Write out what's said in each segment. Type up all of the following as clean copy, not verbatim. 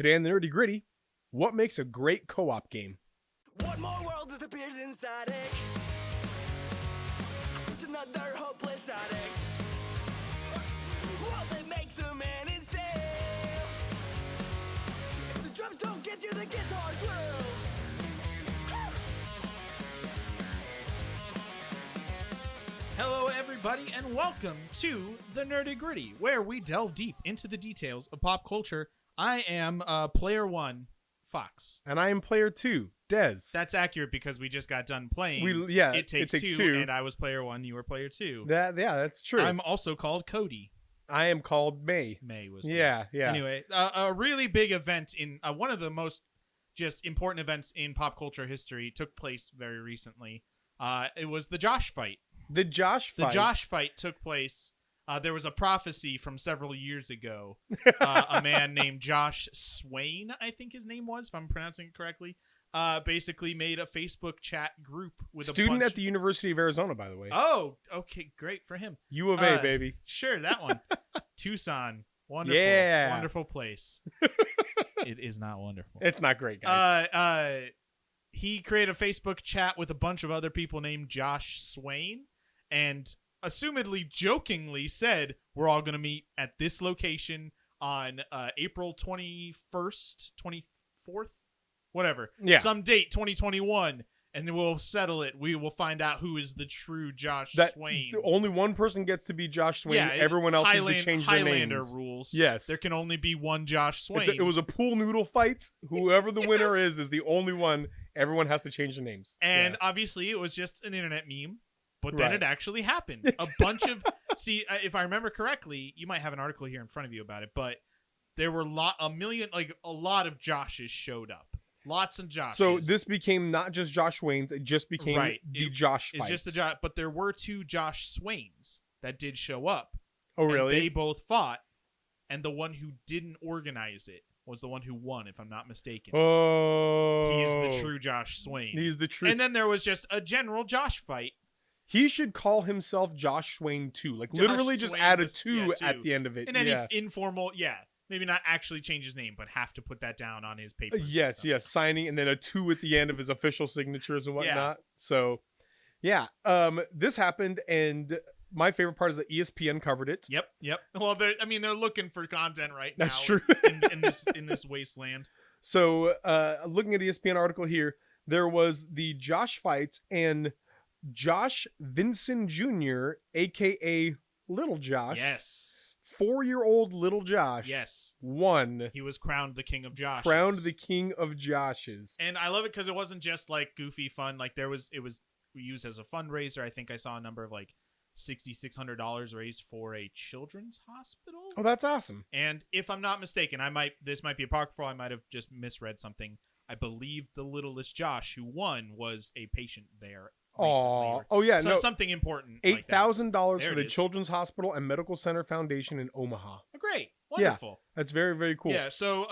Today on the Nerdy Gritty, what makes a great co-op game? One more world disappears inside it. Just another hopeless addict. What that makes a man instead. If the drums don't get you, the guitars will. Hello, everybody, and welcome to the Nerdy Gritty, where we delve deep into the details of pop culture. I am player 1, Fox. And I am player 2, Dez. That's accurate because we just got done playing. It takes two, and I was player 1, you were player 2. That's true. I'm also called Cody. I am called May. May was yeah. Anyway, a really big event in one of the most just important events in pop culture history took place very recently. It was the Josh fight. The Josh fight took place. There was a prophecy from several years ago. A man named Josh Swain, I think his name was, if I'm pronouncing it correctly, basically made a Facebook chat group with student at the University of Arizona, by the way. Oh, okay, great for him. U of A, baby. Sure, that one. Tucson, wonderful, wonderful place. It is not wonderful. It's not great, guys. He created a Facebook chat with a bunch of other people named Josh Swain, and assumedly jokingly said, we're all going to meet at this location on April 21st, 24th, whatever. Yeah. Some date, 2021, and then we'll settle it. We will find out who is the true Josh Swain. Only one person gets to be Josh Swain. Yeah, everyone else needs to change their Highlander names. rules. Yes. There can only be one Josh Swain. It was a pool noodle fight. Whoever the winner is the only one. Everyone has to change their names. And obviously it was just an internet meme. But then it actually happened. A bunch of if I remember correctly, you might have an article here in front of you about it, but there were a lot of Joshes showed up. Lots of Joshes. So this became not just Josh Swain's, it just became the Josh fight. It's just the Josh, but there were 2 Josh Swains that did show up. Oh, really? And they both fought, and the one who didn't organize it was the one who won, if I'm not mistaken. Oh. He is the true Josh Swain. He's the true. And then there was just a general Josh fight. He should call himself Josh Swain 2. Like, Josh literally just Swain add a was- 2 at the end of it. And any informal, maybe not actually change his name, but have to put that down on his papers. Yes, signing, and then a 2 at the end of his official signatures and whatnot. So, this happened, and my favorite part is that ESPN covered it. Yep. Well, they're looking for content right now. That's true. in this wasteland. So, looking at ESPN article here, there was the Josh fight, and Josh Vincent Jr., a.k.a. Little Josh. Yes. 4-year-old Little Josh. Yes. Won. He was crowned the king of Joshes. Crowned the king of Joshes. And I love it because it wasn't just like goofy fun. Like it was used as a fundraiser. I think I saw a number of like $6,600 raised for a children's hospital. Oh, that's awesome. And if I'm not mistaken, this might be apocryphal. I might have just misread something. I believe the littlest Josh who won was a patient there. Oh yeah, something important. $8,000 for the Children's Hospital and Medical Center Foundation in Omaha. Oh, great, wonderful. Yeah, that's very, very cool. Yeah. So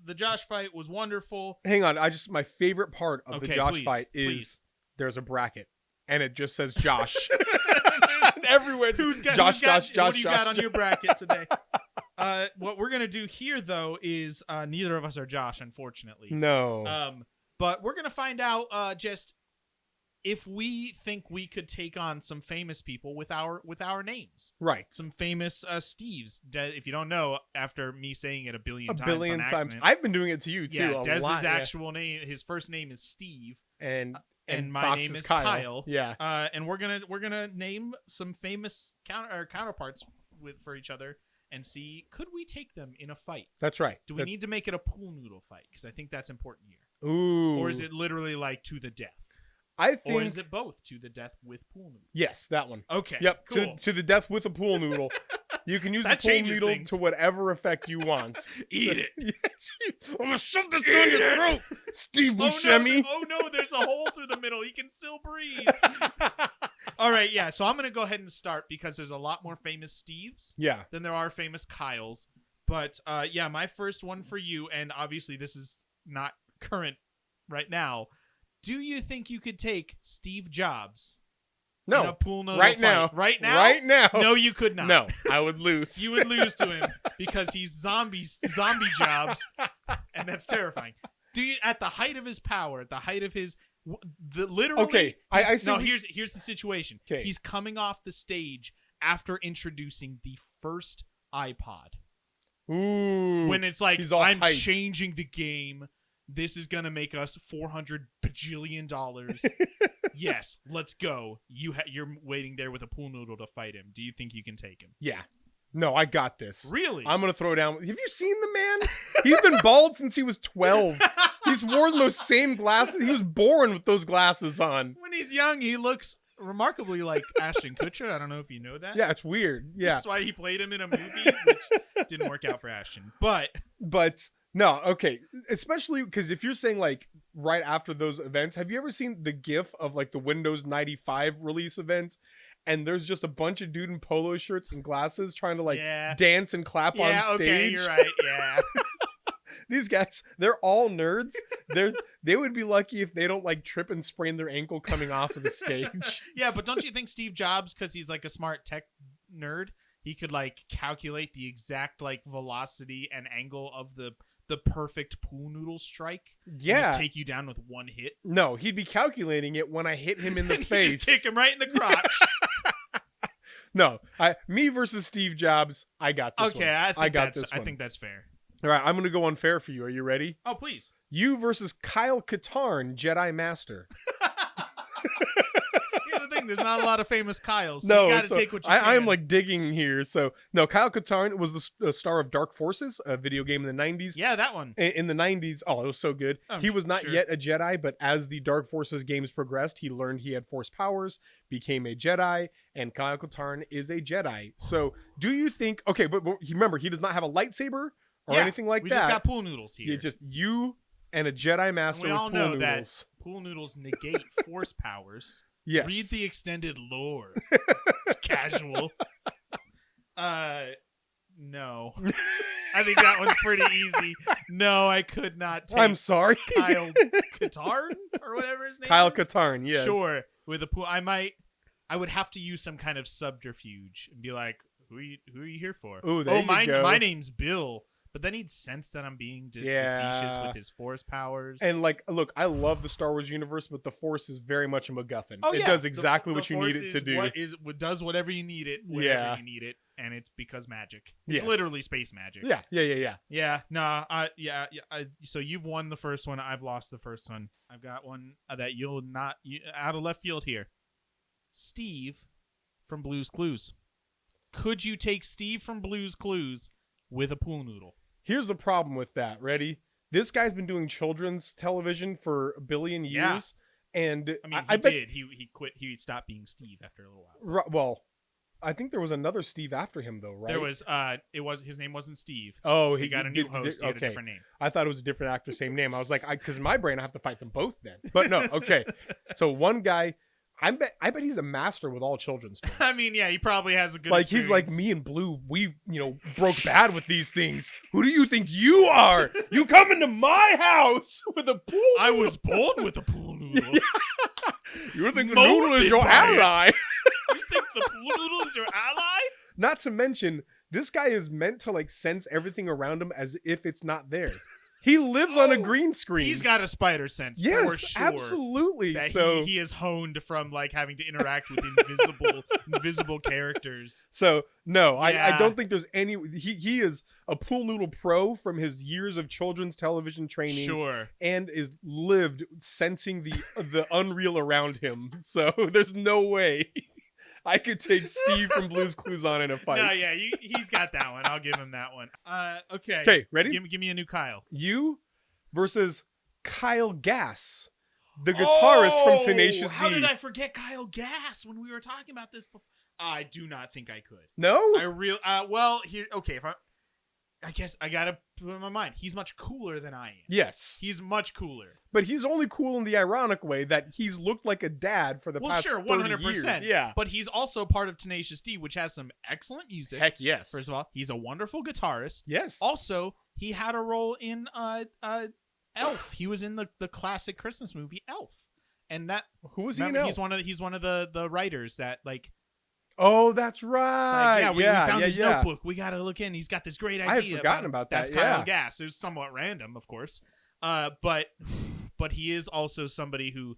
the Josh fight was wonderful. Hang on, my favorite part of the Josh fight is there's a bracket and it just says Josh. Everywhere. Josh. What do you got on your bracket today? What we're gonna do here though is neither of us are Josh, unfortunately. No. But we're gonna find out just if we think we could take on some famous people with our names. Right. Some famous Steves. If you don't know, after me saying it a billion times on times. accident, I've been doing it to you too. Yeah, Dez's actual name, his first name is Steve. And my Fox name is Kyle. Yeah. And we're gonna name some famous counterparts for each other and see, could we take them in a fight? That's right. Do we need to make it a pool noodle fight? Because I think that's important here. Ooh. Or is it literally like to the death? I think. Or is it both to the death with pool noodles? Yes, that one. Okay. Yep. Cool. To the death with a pool noodle. You can use the pool noodle to whatever effect you want. Eat it. Yes. I'm gonna shove this down your throat, Steve Buscemi. Oh no, there's a hole through the middle. He can still breathe. All right, yeah. So I'm gonna go ahead and start because there's a lot more famous Steves. Yeah. Than there are famous Kyles. But my first one for you, and obviously this is not current right now. Do you think you could take Steve Jobs? No. In a pool noodle right fight? now. Right now? Right now. No, you could not. No, I would lose. You would lose to him because he's zombie Jobs. and that's terrifying. Do you at the height of his power, at the height of his literally? Okay, I see. No, here's the situation. Okay. He's coming off the stage after introducing the first iPod. Ooh, When it's like, he's all I'm hyped. changing the game. This is gonna make us $400 bajillion. Yes, let's go. You're waiting there with a pool noodle to fight him. Do you think you can take him? Yeah. No, I got this. Really? I'm gonna throw down. Have you seen the man? He's been bald since he was 12. He's worn those same glasses. He was born with those glasses on. When he's young, he looks remarkably like Ashton Kutcher. I don't know if you know that. Yeah, it's weird. Yeah, That's why he played him in a movie, which didn't work out for Ashton. But no, okay. Especially because if you're saying like right after those events, have you ever seen the GIF of like the Windows 95 release events? And there's just a bunch of dude in polo shirts and glasses trying to like dance and clap on stage. Okay, you're right. Yeah. These guys, they're all nerds. They would be lucky if they don't like trip and sprain their ankle coming off of the stage. Yeah, but don't you think Steve Jobs, because he's like a smart tech nerd, he could like calculate the exact like velocity and angle of the perfect pool noodle strike? Yeah. And just take you down with one hit? No, he'd be calculating it when I hit him in the face. Just kick him right in the crotch. No, me versus Steve Jobs. I got this one. Okay, I got this one. I think that's fair. All right, I'm going to go unfair for you. Are you ready? Oh, please. You versus Kyle Katarn, Jedi Master. Here's the thing. There's not a lot of famous Kyles. So No, you got to so take what you can. I'm like digging here. So, no, Kyle Katarn was the star of Dark Forces, a video game in the 90s. Yeah, that one. In the 90s, it was so good. He was not sure. yet a Jedi, but as the Dark Forces games progressed, he learned he had Force powers, became a Jedi, and Kyle Katarn is a Jedi. So, do you think... Okay, but remember, he does not have a lightsaber or anything like that. We just got pool noodles here. Just you and a Jedi Master we with all pool know noodles. that pool noodles negate force powers. Yes. Read the extended lore. Casual. No. I think that one's pretty easy. No, I could not take I'm sorry. Kyle Katarn or whatever his name Kyle is. Katarn, yes. Sure. With a pool, I would have to use some kind of subterfuge and be like, who are you here for? Ooh, there you go. My name's Bill. But then he'd sense that I'm being facetious with his force powers. And like, look, I love the Star Wars universe, but the Force is very much a MacGuffin. Oh, it yeah. does exactly The what you Force need it is to do. Does whatever you need it, whenever you need it, and it's because magic. It's Yes. literally space magic. Yeah. Yeah. Nah. So you've won the first one. I've lost the first one. I've got one that you'll not out of left field here. Steve from Blue's Clues. Could you take Steve from Blue's Clues with a pool noodle? Here's the problem with that. Ready? This guy's been doing children's television for a billion years. Yeah. And I mean, I bet, did. He quit. He stopped being Steve after a little while. Well, I think there was another Steve after him, though, right? There was. His name wasn't Steve. Oh, he got a new host. He had a different name. I thought it was a different actor, same name. I was like, because in my brain, I have to fight them both then. But no, okay. So one guy, I bet he's a master with all children's toys. I mean, yeah, he probably has a good. Like he's like me and Blue. We broke bad with these things. Who do you think you are? You come into my house with a pool noodle. I was born with a pool noodle. You think the noodle is your ally? You think the pool noodle is your ally? Not to mention, this guy is meant to like sense everything around him as if it's not there. He lives on a green screen. He's got a spider sense. Yes, for sure, absolutely. That So he is honed from like having to interact with invisible characters. So no, Yeah. I don't think there's any. He is a pool noodle pro from his years of children's television training. Sure. And is lived sensing the unreal around him. So there's no way I could take Steve from Blue's Clues on in a fight. No, yeah, he's got that one. I'll give him that one. Okay. Okay, ready? Give me a new Kyle. You versus Kyle Gass, the guitarist from Tenacious D. How did I forget Kyle Gass when we were talking about this before? I do not think I could. No? Well, here. Okay, I guess I gotta put in my mind. He's much cooler than I am. Yes. He's much cooler. But he's only cool in the ironic way that he's looked like a dad for the past 30 years. Yeah. But he's also part of Tenacious D, which has some excellent music. Heck yes. First of all, he's a wonderful guitarist. Yes. Also, he had a role in Elf. He was in the classic Christmas movie Elf. And that Who was he in Elf? He's one of the writers that like Oh, that's It's right. like, we found his notebook. We got to look in. He's got this great idea. I had forgotten about that. That's Kyle Gass. It was somewhat random, of course. But he is also somebody who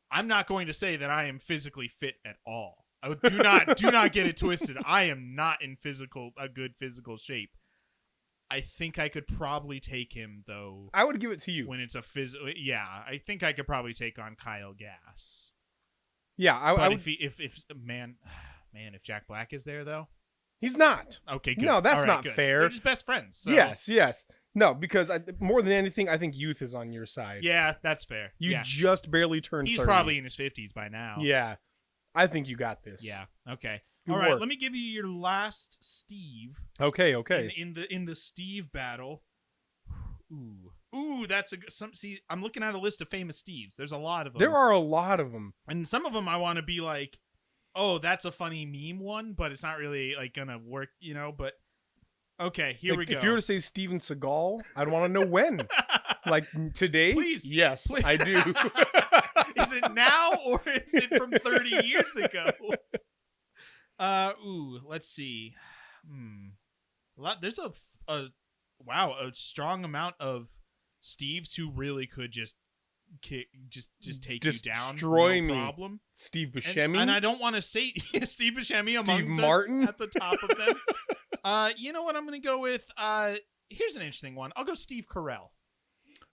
I'm not going to say that I am physically fit at all. Do not get it twisted. I am not in a good physical shape. I think I could probably take him though. I would give it to you when it's a physical. Yeah, I think I could probably take on Kyle Gass. Yeah, I would. If Jack Black is there though, he's not. Okay, good. No, that's right, not good. fair. They're just best friends. So. Yes. No, because more than anything, I think youth is on your side. Yeah, that's fair. You just barely turned 30. He's probably in his 50s by now. Yeah. I think you got this. Yeah. Okay. Good All right. work. Let me give you your last Steve. Okay. In the Steve battle. Ooh, that's see, I'm looking at a list of famous Steves. There's a lot of them. There are a lot of them. And some of them I want to be like, oh, that's a funny meme one, but it's not really like gonna work, but okay, here we go. If you were to say Steven Seagal, I'd want to know when. Like today? Please. Yes, Please. I do. Is it now or is it from 30 years ago? Let's see. There's a strong amount of Steves who really could just take you down. Destroy no me. Problem. Steve Buscemi. And I don't want to say Steve Buscemi Steve Martin at the top of them. You know what I'm going to go with? Here's an interesting one. I'll go Steve Carell.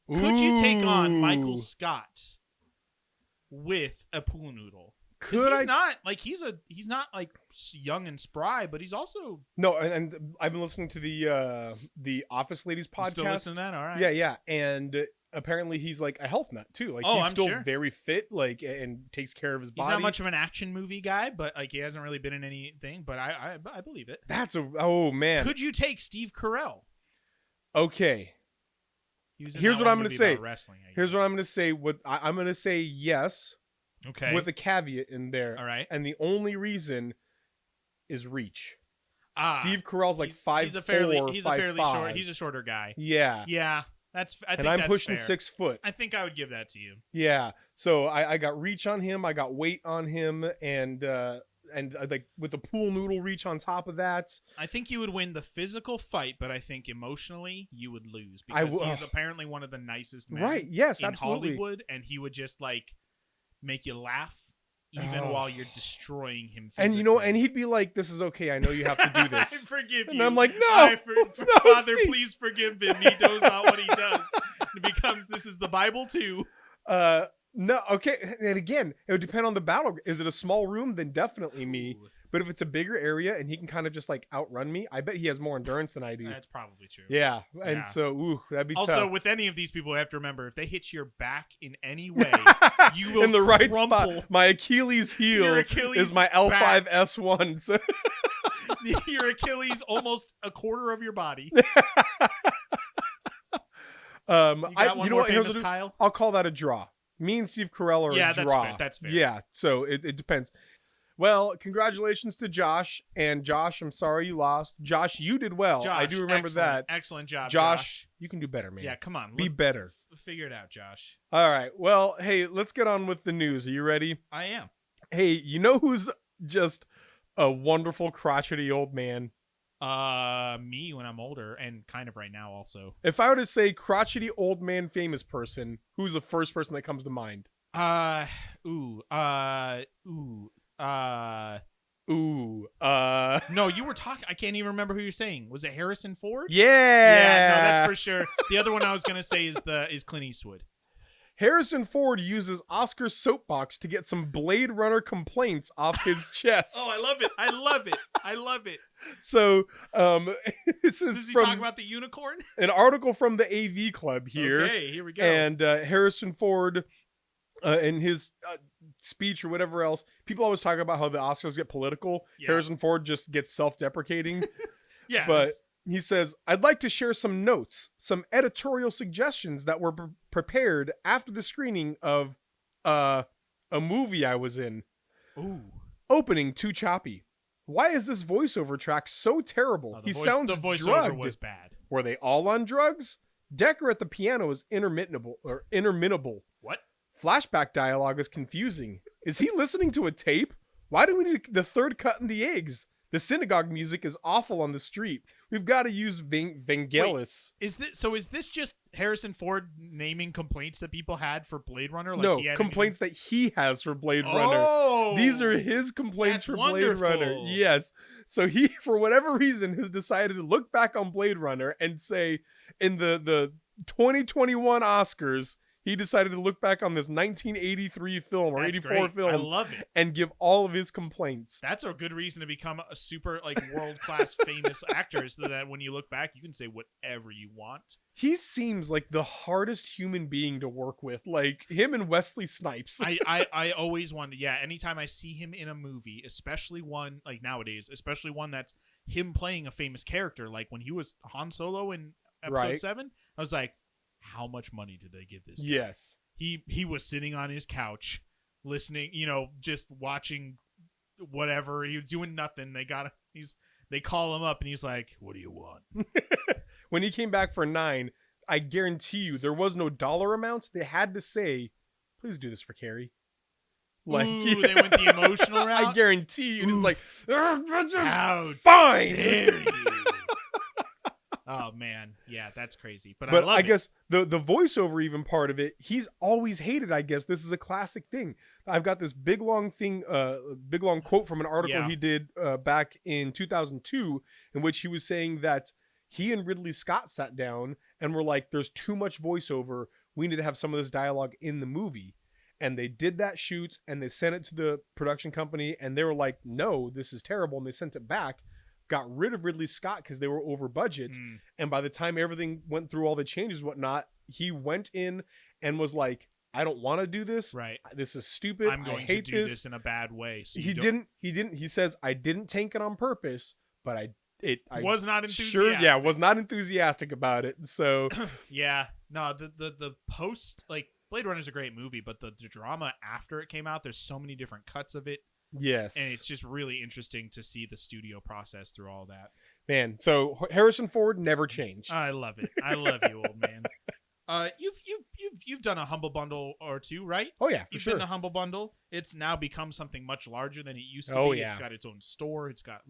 Could you take on Michael Scott with a pool noodle? Because he's not like young and spry, but he's also no. And I've been listening to the Office Ladies podcast. Still listening to that? All right. Yeah, and apparently he's like a health nut too. Like he's I'm still sure. very fit, like and takes care of his body. He's not much of an action movie guy, but like he hasn't really been in anything. But I believe it. Oh man. Could you take Steve Carell? Okay. Here's what I'm going to say. Here's what I'm going to say. I'm going to say yes. Okay. With a caveat in there. All right. And the only reason is reach. Ah, Steve Carell's like 5'4", He's a fairly 5'5". short. He's a shorter guy. Yeah. Yeah. I think and I'm that's pushing fair. 6 foot. I think I would give that to you. Yeah. So I got reach on him. I got weight on him, and like with the pool noodle reach on top of that. I think you would win the physical fight, but I think emotionally you would lose because he's apparently one of the nicest men right. Yes, in absolutely. Hollywood, and he would just like make you laugh even while you're destroying him physically. And he'd be like, "This is okay. I know you have to do this." I forgive you. And I'm like, "No, no, Father, Steve. please forgive him. He knows not what he does." It becomes this is the Bible too. No, okay. And again, it would depend on the battle. Is it a small room? Then definitely me. Ooh. But if it's a bigger area and he can kind of just like outrun me, I bet he has more endurance than I do. That's probably true. Yeah. And Yeah. so, that'd be Also, tough. with any of these people, we have to remember if they hit your back in any way, you will in the right crumple. spot. My Achilles heel Your Achilles is my L5S1. So your Achilles almost a quarter of your body. you got one know more what? famous Kyle? I'll call that a draw. Me and Steve Carell are a draw. That's fair. Yeah, so it depends. Well, congratulations to Josh. And Josh, I'm sorry you lost. Josh, you did well. Josh, I do remember that. Excellent job, Josh. You can do better, man. Yeah, come on. Be better. Figure it out, Josh. All right. Well, hey, let's get on with the news. Are you ready? I am. Hey, you know who's just a wonderful crotchety old man? Me when I'm older and kind of right now also. If I were to say crotchety old man famous person, who's the first person that comes to mind? No, you were talking. I can't even remember who you're saying. Was it Harrison Ford? Yeah. Yeah, no, that's for sure. The other one I was gonna say is Clint Eastwood. Harrison Ford uses Oscar soapbox to get some Blade Runner complaints off his chest. Oh, I love it. I love it. I love it. So, this is Does he from talk about the unicorn? an article from the AV Club here. Okay, here we go. And Harrison Ford, in his speech or whatever else, people always talk about how the Oscars get political. Yeah. Harrison Ford just gets self-deprecating. Yeah. But he says, I'd like to share some notes, some editorial suggestions that were prepared after the screening of a movie I was in. Ooh. Opening too choppy. Why is this voiceover track so terrible? The Sounds the voiceover drugged. was bad. Were they all on drugs? Decker at the piano is intermittable. What? Flashback dialogue is confusing. Is he listening to a tape? Why do we need the third cut in the eggs? The synagogue music is awful on the street. We've got to use Vangelis. Is this just Harrison Ford naming complaints that people had for Blade Runner? Like No, he had complaints that he has for Blade Runner. Oh, These are his complaints for Blade Runner. Yes. So he, for whatever reason, has decided to look back on Blade Runner and say, in the 2021 Oscars, he decided to look back on this 1983 film or That's 84 great. film I love it. and give all of his complaints. That's a good reason to become a super world-class famous actor, so that when you look back, you can say whatever you want. He seems like the hardest human being to work with, like him and Wesley Snipes. I always wonder, anytime I see him in a movie, especially one like nowadays, especially one that's him playing a famous character, like when he was Han Solo in episode 7, I was like, how much money did they give this guy? Yes. He was sitting on his couch listening, just watching whatever. He was doing nothing. They call him up and he's like, "What do you want?" When he came back for 9, I guarantee you there was no dollar amounts. They had to say, "Please do this for Carrie." Like, they went the emotional route. I guarantee you. It's like, how fine. dare you? Oh man, yeah, that's crazy. But I guess the voiceover even part of it, he's always hated. I guess this is a classic thing. I've got this big long quote from an article he did back in 2002, in which he was saying that he and Ridley Scott sat down and were like, "There's too much voiceover. We need to have some of this dialogue in the movie." And they did that shoot and they sent it to the production company and they were like, "No, this is terrible." And they sent it back. Got rid of Ridley Scott because they were over budget. And by the time everything went through all the changes and whatnot, he went in and was like, "I don't want to do this. Right. This is stupid. I'm going to do this in a bad way." So he didn't. He says, "I didn't tank it on purpose, but I was not enthusiastic. Sure, was not enthusiastic about it." So the post, like, Blade Runner is a great movie, but the drama after it came out, there's so many different cuts of it. Yes. And it's just really interesting to see the studio process through all that. Man, so Harrison Ford never changed. I love it. I love you, old man. You've done a Humble Bundle or two, right? Oh yeah, You've been a Humble Bundle. It's now become something much larger than it used to be. Yeah. It's got its own store. It's got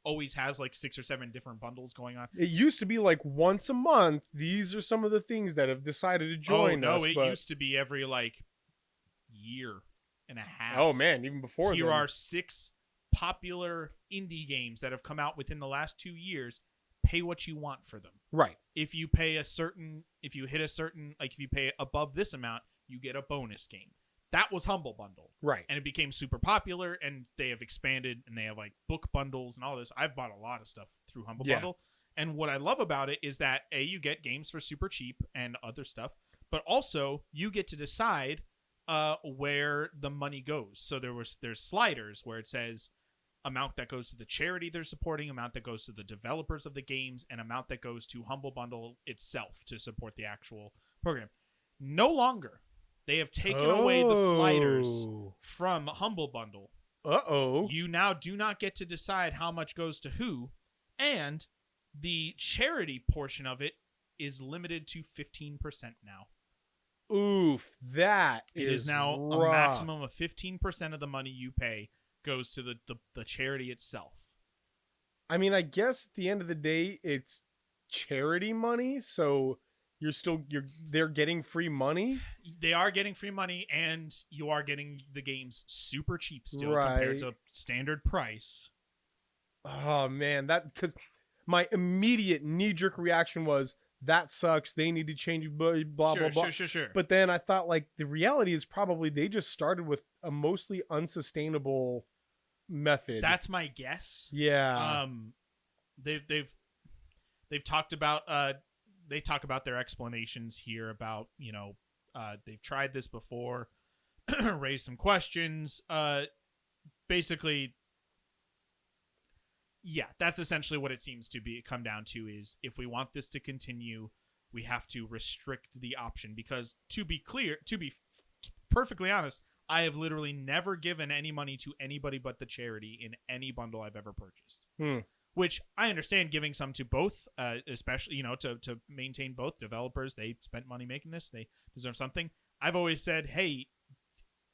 always has like 6 or 7 different bundles going on. It used to be like once a month. These are some of the things that have decided to join us. It used to be every year and a half. Oh man, even before Here then. are 6 popular indie games that have come out within the last 2 years. Pay what you want for them. Right. If you pay above this amount, you get a bonus game. That was Humble Bundle. Right. And it became super popular, and they have expanded, and they have like book bundles and all this. I've bought a lot of stuff through Humble Bundle. And what I love about it is that you get games for super cheap and other stuff, but also you get to decide where the money goes. So there's sliders where it says amount that goes to the charity they're supporting, amount that goes to the developers of the games, and amount that goes to Humble Bundle itself to support the actual program. No longer. They have taken away the sliders from Humble Bundle. You now do not get to decide how much goes to who, and the charity portion of it is limited to 15% now. Oof, that it is now rough. A maximum of 15% of the money you pay goes to the charity itself. I mean, I guess at the end of the day, it's charity money, so they're getting free money. They are getting free money, and you are getting the games super cheap still compared to standard price. Oh man, because my immediate knee-jerk reaction was, that sucks. They need to change blah blah blah. Sure. But then I thought, like, the reality is probably they just started with a mostly unsustainable method. That's my guess. Yeah. They've talked about they talk about their explanations here about, they've tried this before, raised some questions. Basically, yeah, that's essentially what it seems to come down to, is if we want this to continue, we have to restrict the option, because to be perfectly honest, I have literally never given any money to anybody but the charity in any bundle I've ever purchased. Which I understand giving some to both, especially, to maintain both developers. They spent money making this. They deserve something. I've always said, hey,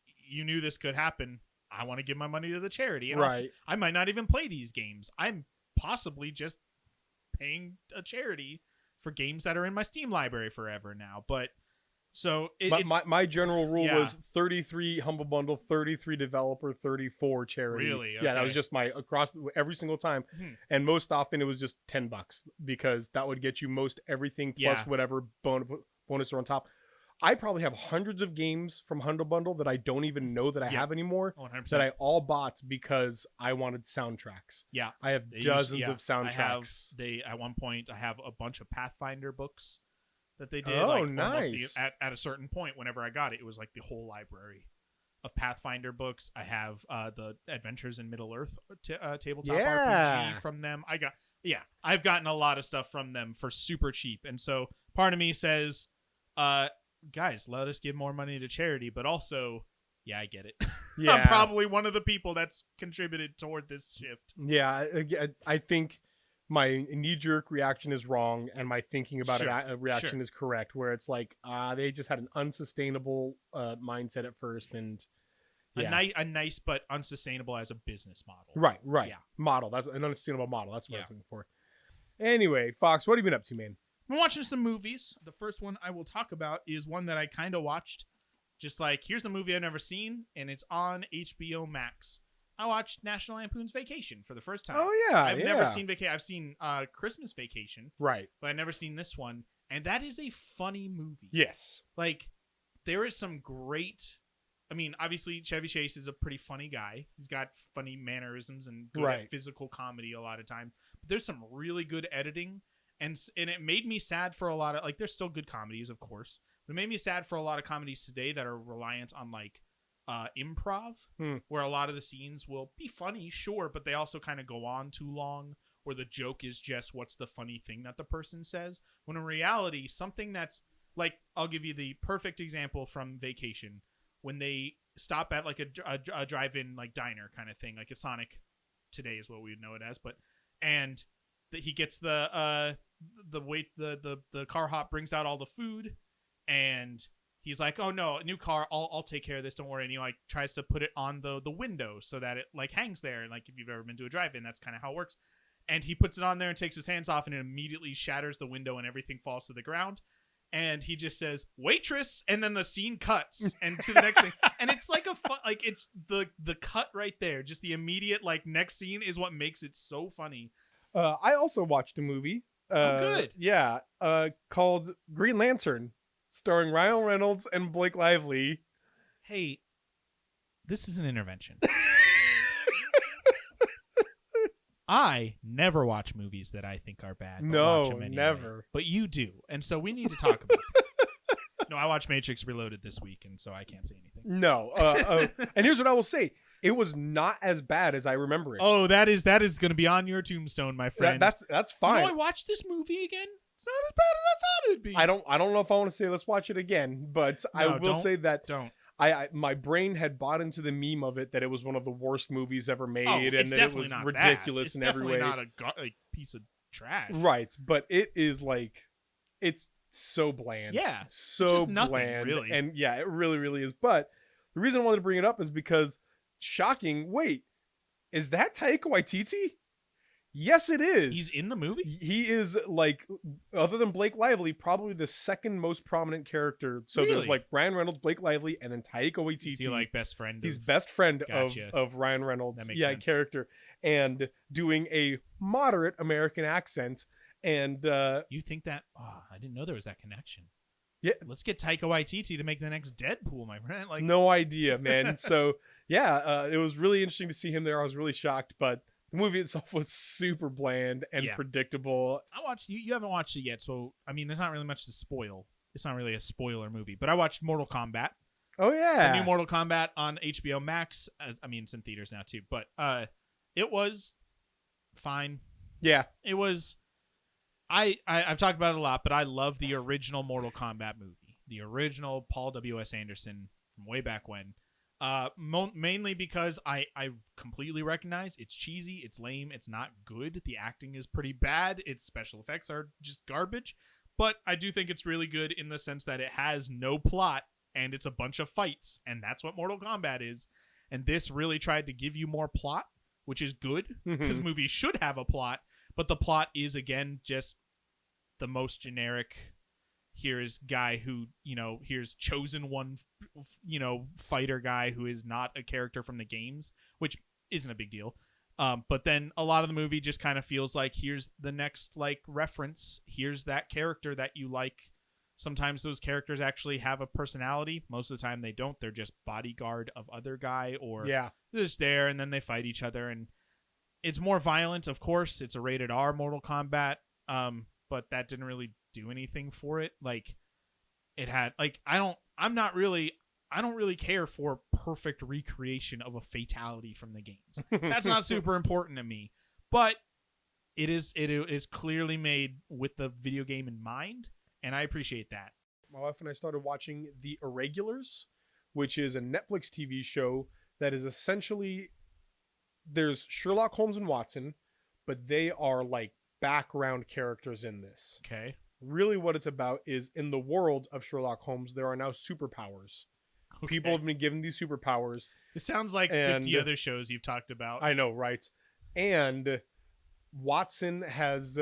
you knew this could happen. I want to give my money to the charity. And Right. I might not even play these games. I'm possibly just paying a charity for games that are in my Steam library forever now. But so my general rule Yeah. was 33 Humble Bundle, 33 developer, 34 charity. Really? Yeah, that Okay. was just my across every single time. And most often it was just $10 because that would get you most everything plus Yeah. whatever bonus are on top. I probably have hundreds of games from Humble Bundle that I don't even know that I Yeah. have anymore 100%. that I all bought because I wanted soundtracks. Yeah. I have They dozens used- of soundtracks. At one point I have a bunch of Pathfinder books that they did. Oh, like nice. almost at a certain point, whenever I got it, it was like the whole library of Pathfinder books. I have the Adventures in Middle Earth tabletop Yeah. RPG from them. I've gotten a lot of stuff from them for super cheap, and so part of me says, guys, let us give more money to charity, but also, yeah, I get it. Yeah. I'm probably one of the people that's contributed toward this shift. Yeah, I think my knee-jerk reaction is wrong, and my thinking about Sure, it reaction sure. is correct. Where it's like, they just had an unsustainable mindset at first, and yeah, A nice but unsustainable as a business model. right, Yeah. model. That's an unsustainable model. That's what I Yeah. was looking for. Anyway, Fox, what have you been up to, man? I'm watching some movies. The first one I will talk about is one that I kind of watched. Just like, here's a movie I've never seen, and it's on HBO Max. I watched National Lampoon's Vacation for the first time. Oh yeah, I've yeah. never seen Vacation. I've seen Christmas Vacation, Right. but I've never seen this one. And that is a funny movie. Yes. Like, there is some great... I mean, obviously, Chevy Chase is a pretty funny guy. He's got funny mannerisms and good Right. at physical comedy a lot of time. But there's some really good editing, and it made me sad for a lot of... Like, there's still good comedies, of course. But it made me sad for a lot of comedies today that are reliant on, like, improv, where a lot of the scenes will be funny, sure, but they also kind of go on too long, or the joke is just what's the funny thing that the person says, when in reality, something that's like, I'll give you the perfect example from Vacation, when they stop at like a drive-in like diner kind of thing, like a Sonic today is what we would know it as, but and he gets the car hop brings out all the food, and he's like, oh no, new car, I'll take care of this, don't worry. And he like tries to put it on the window so that it like hangs there. And like, if you've ever been to a drive-in, that's kind of how it works. And he puts it on there and takes his hands off, and it immediately shatters the window and everything falls to the ground. And he just says, waitress, and then the scene cuts and to the next thing. And it's like like it's the cut right there. Just the immediate like next scene is what makes it so funny. I also watched a movie. Good. Yeah. Called Green Lantern, starring Ryan Reynolds and Blake Lively. Hey, this is an intervention. I never watch movies that I think are bad. But watch them anyway. Never. But you do, and so we need to talk about this. No, I watched Matrix Reloaded this week, and so I can't say anything. No. And here's what I will say. It was not as bad as I remember it. Oh, that is going to be on your tombstone, my friend. That's fine. You know, I watched this movie again. It's not as bad as I thought it'd be. I don't know if I want to say let's watch it again, but I will say that Don't. my brain had bought into the meme of it that it was one of the worst movies ever made, Oh, and it's that it definitely was not ridiculous that. in every way. It's definitely not a piece of trash. Right, but it is like, it's so bland. Yeah, so just nothing, bland, really. and yeah, it really, really is. But the reason I wanted to bring it up is because, shocking. Wait, is that Taika Waititi? Yes, it is. He's in the movie? He is, like, other than Blake Lively, probably the second most prominent character. So Really? there's like Ryan Reynolds, Blake Lively, and then Taika Waititi. Is he like best friend? He's best friend Gotcha. of Ryan Reynolds. That makes sense. Character, and doing a moderate American accent. And You think that? Oh, I didn't know there was that connection. Yeah. Let's get Taika Waititi to make the next Deadpool, my friend. Like, no idea, man. So yeah, it was really interesting to see him there. I was really shocked, but the movie itself was super bland and Yeah. predictable. I watched. You haven't watched it yet, so I mean, there's not really much to spoil. It's not really a spoiler movie, but I watched Mortal Kombat. Oh The yeah, new Mortal Kombat on HBO Max. I mean, it's in theaters now too, but it was fine. yeah. It was. I've talked about it a lot, but I love the original Mortal Kombat movie, the original Paul W.S. Anderson from way back when. Mainly because I completely recognize it's cheesy, it's lame, it's not good. The acting is pretty bad. Its special effects are just garbage. But I do think it's really good in the sense that it has no plot and it's a bunch of fights, and that's what Mortal Kombat is. and this really tried to give you more plot, which is good because Mhm. movies should have a plot, but the plot is again just the most generic. Here's guy who, here's chosen one, fighter guy who is not a character from the games, which isn't a big deal. But then a lot of the movie just kind of feels like here's the next like reference. Here's that character that you like. Sometimes those characters actually have a personality. Most of the time they don't. They're just bodyguard of other guy, or Yeah. they're just there and then they fight each other. And it's more violent, of course. It's a rated R Mortal Kombat. But that didn't really do anything for it. Like it had like I don't really care for perfect recreation of a fatality from the games. That's not super important to me. But it is clearly made with the video game in mind, and I appreciate that. My wife and I started watching The Irregulars, which is a Netflix TV show that is essentially, there's Sherlock Holmes and Watson, but they are like background characters in this. Okay. Really what it's about is in the world of Sherlock Holmes, there are now superpowers. Okay. People have been given these superpowers. It sounds like and 50 other shows you've talked about. I know, right? And Watson has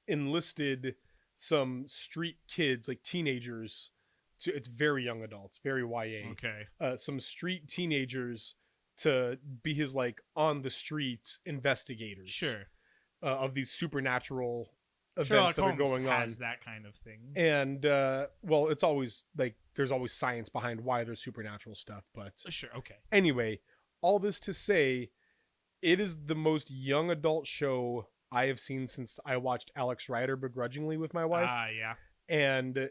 enlisted some street kids, like teenagers, it's very young adults, very YA. Okay. Some street teenagers to be his like on the street investigators. Sure. Of these supernatural events Sherlock that Holmes are going on. has that kind of thing. And well, it's always like there's always science behind why there's supernatural stuff. But Sure. Okay. anyway, all this to say, it is the most young adult show I have seen since I watched Alex Rider begrudgingly with my wife. Yeah. And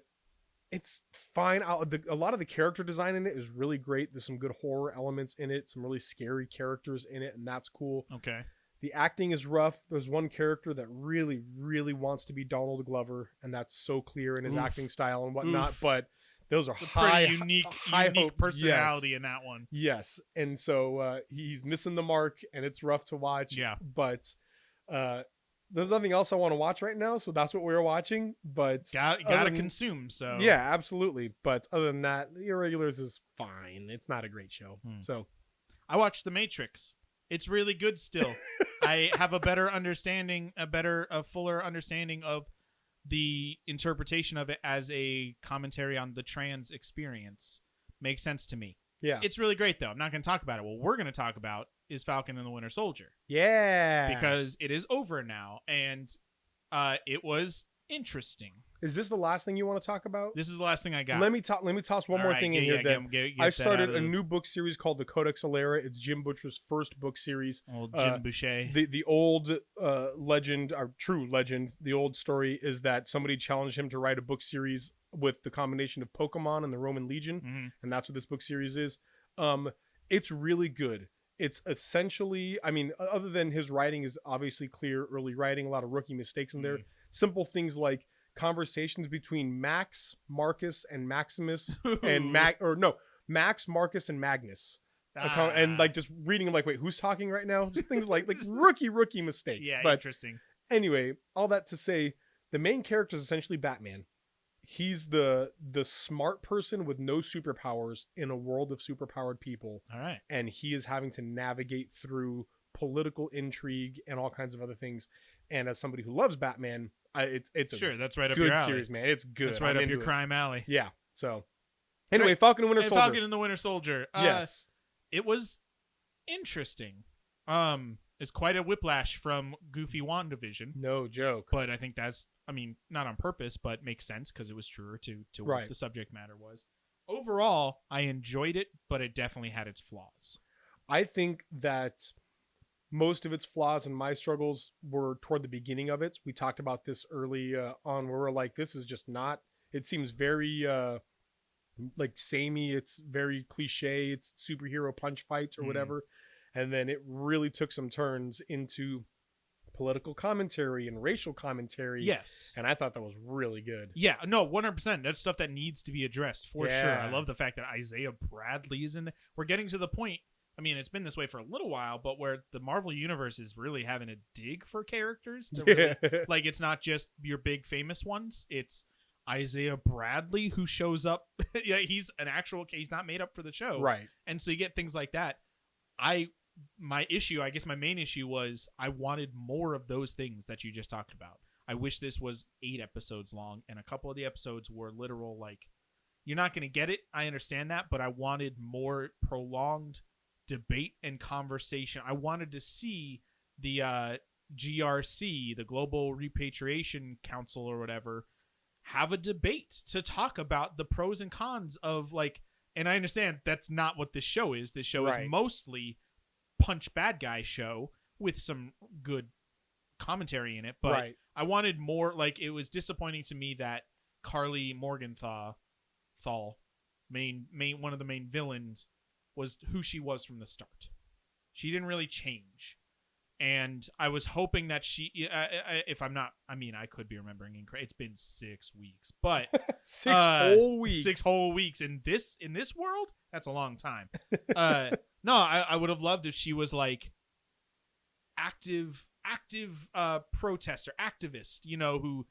it's fine. A lot of the character design in it is really great. There's some good horror elements in it, some really scary characters in it, and that's cool. Okay. The acting is rough. There's one character that really, really wants to be Donald Glover, and that's so clear in his acting style and whatnot. Oof. But those are It's a high, pretty unique hopes. personality in that one. Yes, and so he's missing the mark, and it's rough to watch. Yeah. But there's nothing else I want to watch right now, so that's what we were watching. But Gotta consume. So yeah, absolutely. But other than that, The Irregulars is fine. It's not a great show. So I watched The Matrix. It's really good still. I have a fuller understanding of the interpretation of it as a commentary on the trans experience. Makes sense to me. yeah, It's really great, though. I'm not going to talk about it. What we're going to talk about is Falcon and the Winter Soldier. yeah. Because it is over now, and it was interesting. Is this the last thing you want to talk about? This is the last thing I got. Let me toss one All more right, thing get- in here. yeah, That get I that started out a of the- new book series called the Codex Alera. It's Jim Butcher's first book series. Old Jim Boucher. The old legend, or true legend, the old story is that somebody challenged him to write a book series with the combination of Pokemon and the Roman Legion, Mhm. and that's what this book series is. It's really good. It's essentially, I mean, other than his writing is obviously clear, early writing, a lot of rookie mistakes in there. Simple things like conversations between Max, Marcus, and Maximus, and Max, Marcus, and Magnus. And like just reading them like, wait, who's talking right now? Just things like rookie mistakes. Yeah, But interesting. anyway, all that to say, the main character is essentially Batman. He's the smart person with no superpowers in a world of superpowered people, All right. and he is having to navigate through political intrigue and all kinds of other things. And as somebody who loves Batman, it's Sure, a that's right up good your alley. series, man. It's good. That's right I'm up into your it. crime alley. Yeah. So anyway, Great. Falcon and Winter Hey, Soldier. Falcon and the Winter Soldier. Yes. It was interesting. It's quite a whiplash from Goofy WandaVision, No joke. but I think that's, I mean, not on purpose, but makes sense because it was truer to Right. what the subject matter was. Overall, I enjoyed it, but it definitely had its flaws. I think that most of its flaws and my struggles were toward the beginning of it. We talked about this early on where we're like, this is just not, it seems very like samey. It's very cliche. It's superhero punch fights or whatever. And then it really took some turns into political commentary and racial commentary. Yes. And I thought that was really good. Yeah, no, 100%. That's stuff that needs to be addressed for sure. Yeah. I love the fact that Isaiah Bradley is in there. We're getting to the point. I mean, it's been this way for a little while, but where the Marvel Universe is really having a dig for characters to really, like, it's not just your big famous ones. It's Isaiah Bradley, who shows up. Yeah, he's an actual. He's not made up for the show, Right. And so you get things like that. My issue, I guess, my main issue was I wanted more of those things that you just talked about. I wish this was 8 episodes long, and a couple of the episodes were literal. Like, you're not going to get it. I understand that, but I wanted more prolonged debate and conversation. I wanted to see the GRC, the Global Repatriation Council or whatever, have a debate to talk about the pros and cons of, like, and I understand that's not what this show is. This show Right. is mostly punch bad guy show with some good commentary in it, but Right. I wanted more. Like, it was disappointing to me that Carly Morgenthau, one of the main villains, was who she was from the start. She didn't really change. And I was hoping that she, if I'm not, I mean, I could be remembering incorrect. It's been 6 weeks, but 6 whole weeks. 6 whole weeks in this world. That's a long time. No, I would have loved if she was like active protester, activist, who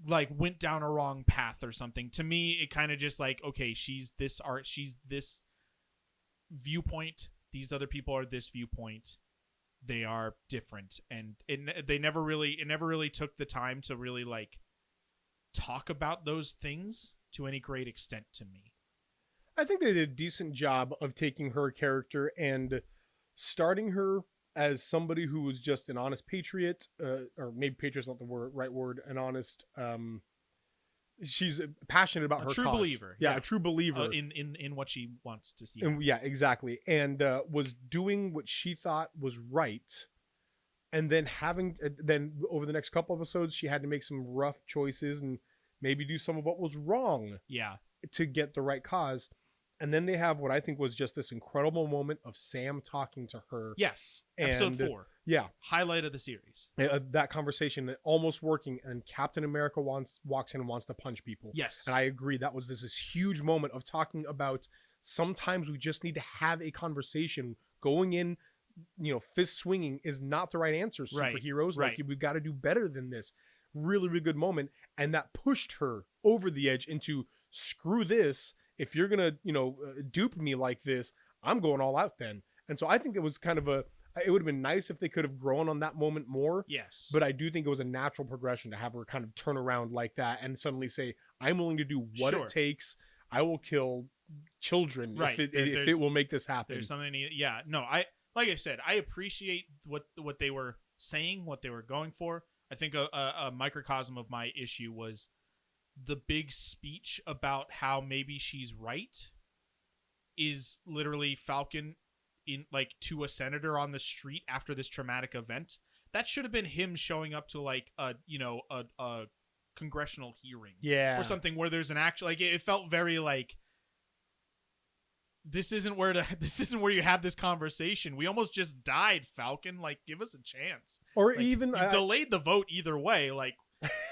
like went down a wrong path or something. To me, it kind of just like, okay, she's this viewpoint. These other people are this viewpoint. They are different, and it never really took the time to really like talk about those things to any great extent to me. I think they did a decent job of taking her character and starting her as somebody who was just an honest patriot, or maybe patriot's not the right word, an honest. She's passionate about her true cause. Believer, yeah, a true believer in what she wants to see. And, yeah, exactly, and was doing what she thought was right, and then then over the next couple episodes, she had to make some rough choices and maybe do some of what was wrong. Yeah, to get the right cause. And then they have what I think was just this incredible moment of Sam talking to her. Yes. Episode 4. Yeah. Highlight of the series. That conversation almost working, and Captain America walks in and wants to punch people. Yes. And I agree. That was this huge moment of talking about sometimes we just need to have a conversation. Going in, fist swinging is not the right answer. Superheroes. Right. Like, we've got to do better than this. Really, really good moment. And that pushed her over the edge into, screw this. If you're going to, dupe me like this, I'm going all out then. And so I think it was kind of it would have been nice if they could have grown on that moment more. Yes. But I do think it was a natural progression to have her kind of turn around like that and suddenly say, I'm willing to do what it takes. I will kill children if it will make this happen. There's something, like I said, I appreciate what they were saying, what they were going for. I think a microcosm of my issue was the big speech about how maybe she's right is literally Falcon in like to a senator on the street after this traumatic event. That should have been him showing up to like a congressional hearing, or something where there's an actual, like, it felt very like, this isn't where you have this conversation. We almost just died, Falcon. Like, give us a chance. Or like, even you delayed the vote either way. Like,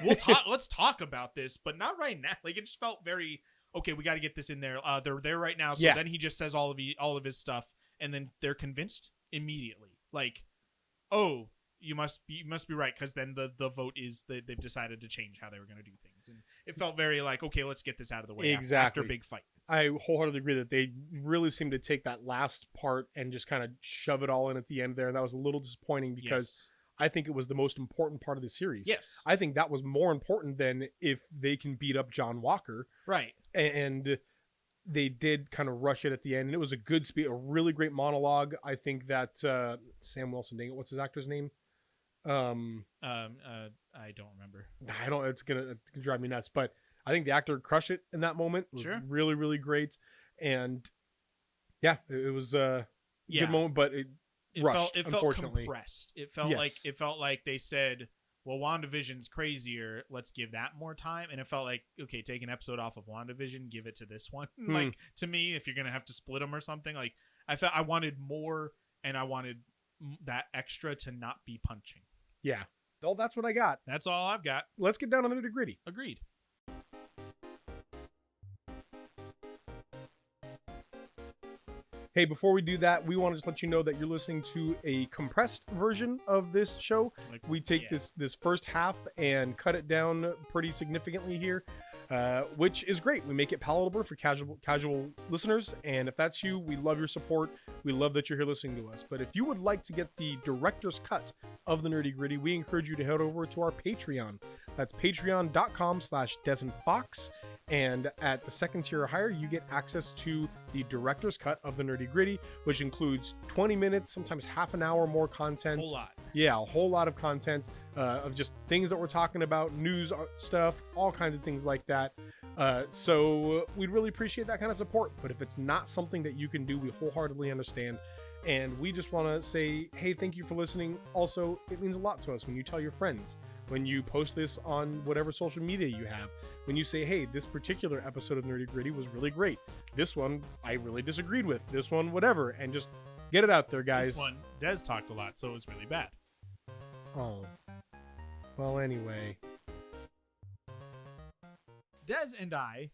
we'll talk. Let's talk about this, but not right now. Like, it just felt very okay. We got to get this in there. They're there right now. So then he just says all of his stuff, and then they're convinced immediately. Like, oh, you must be right, because then the vote is that they've decided to change how they were going to do things, and it felt very like, okay, let's get this out of the way after a big fight. I wholeheartedly agree that they really seemed to take that last part and just kind of shove it all in at the end there, and that was a little disappointing because I think it was the most important part of the series. Yes. I think that was more important than if they can beat up John Walker. Right. And they did kind of rush it at the end, and it was a good speech, a really great monologue. I think that Sam Wilson, dang it, what's his actor's name? I don't remember. It's gonna drive me nuts, but I think the actor crushed it in that moment. It was really, really great. And yeah, it was a good moment, but it rushed, felt compressed. It felt like they said, well, WandaVision's crazier, let's give that more time. And it felt like, okay, take an episode off of WandaVision, give it to this one. Like, to me, if you're gonna have to split them or something, like, I felt I wanted more, and I wanted that extra to not be punching. Yeah. Well, that's what I got. That's all I've got. Let's get down on the nitty-gritty. Agreed. Hey, before we do that, we want to just let you know that you're listening to a compressed version of this show. Like, We take this first half and cut it down pretty significantly here, which is great. We make it palatable for casual listeners, and if that's you, we love your support. We love that you're here listening to us. But if you would like to get the director's cut of the Nerdy Gritty, we encourage you to head over to our Patreon. That's patreon.com/DesmondFox. And at the second tier or higher, you get access to the director's cut of the Nerdy Gritty, which includes 20 minutes, sometimes half an hour more content. A whole lot. Yeah, a whole lot of content of just things that we're talking about, news stuff, all kinds of things like that. So we'd really appreciate that kind of support. But if it's not something that you can do, we wholeheartedly understand. And we just want to say, hey, thank you for listening. Also, it means a lot to us when you tell your friends, when you post this on whatever social media you have, when you say, hey, this particular episode of Nerdy Gritty was really great. This one I really disagreed with. This one, whatever. And just get it out there, guys. This one, Des talked a lot, so it was really bad. Oh. Well, anyway. Des and I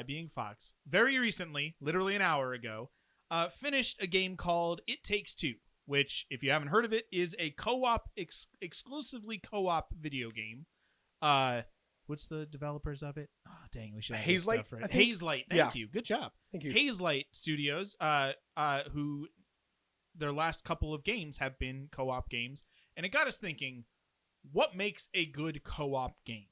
being Fox, very recently, literally an hour ago, finished a game called It Takes Two, which, if you haven't heard of it, is a co-op, exclusively co-op video game. What's the developers of it? Oh, dang, we should have this Hazelight, stuff right. I think? Hazelight, thank you. Good job. Thank you. Hazelight Studios, who their last couple of games have been co-op games, and it got us thinking, what makes a good co-op game?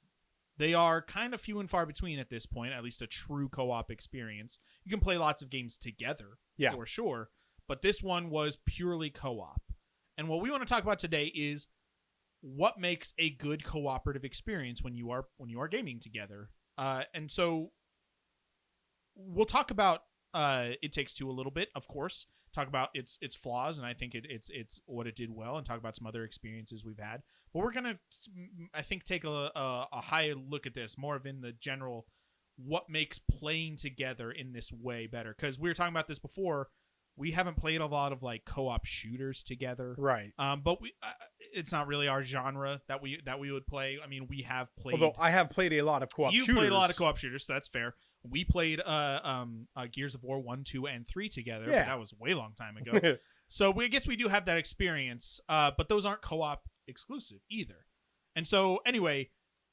They are kind of few and far between at this point, at least a true co-op experience. You can play lots of games together, for sure, but this one was purely co-op. And what we want to talk about today is what makes a good cooperative experience when you are gaming together. And so we'll talk about It Takes Two a little bit, of course. Talk about its flaws, and I think it's what it did well, and talk about some other experiences we've had. But we're gonna, I think, take a higher look at this, more of in the general, what makes playing together in this way better. Because we were talking about this before. We haven't played a lot of like co-op shooters together, Right. But we it's not really our genre that we would play. I mean, we have played. Although I have played a lot of co-op shooters. You've played a lot of co-op shooters, so that's fair. We played Gears of War 1, 2, and 3 together, but that was a way long time ago. So I guess we do have that experience, but those aren't co-op exclusive either. And so anyway,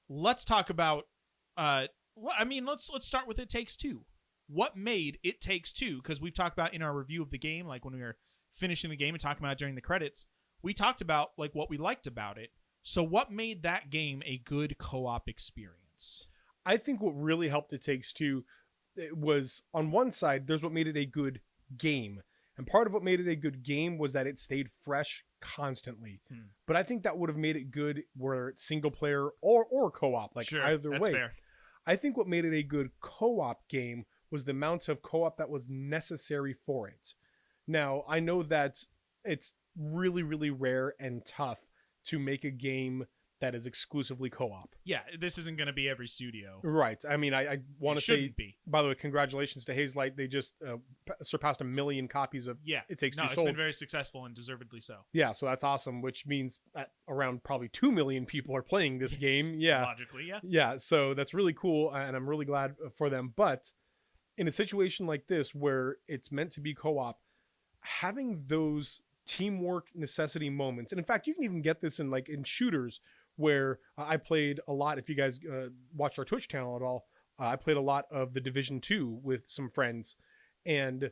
let's talk about. Let's start with It Takes Two. What made It Takes Two? Because we've talked about in our review of the game, like when we were finishing the game and talking about it during the credits, we talked about like what we liked about it. So what made that game a good co-op experience? I think what really helped It Takes Two was, on one side, there's what made it a good game. And part of what made it a good game was that it stayed fresh constantly. But I think that would have made it good were it single player or co-op, like either that's way. Fair. I think what made it a good co-op game was the amount of co-op that was necessary for it. Now, I know that it's really, really rare and tough to make a game that is exclusively co-op. Yeah, this isn't going to be every studio. Right. I mean, I want to say, be. By the way, congratulations to Hazelight. They just surpassed 1 million copies of It Takes Two it's sold. been very successful and deservedly so. Yeah, so that's awesome, which means that around probably 2 million people are playing this game. Yeah. Logically, yeah. Yeah, so that's really cool, and I'm really glad for them. But in a situation like this where it's meant to be co-op, having those teamwork necessity moments, and in fact, you can even get this in like in shooters where I played a lot. If you guys watched our Twitch channel at all, I played a lot of the Division 2 with some friends, and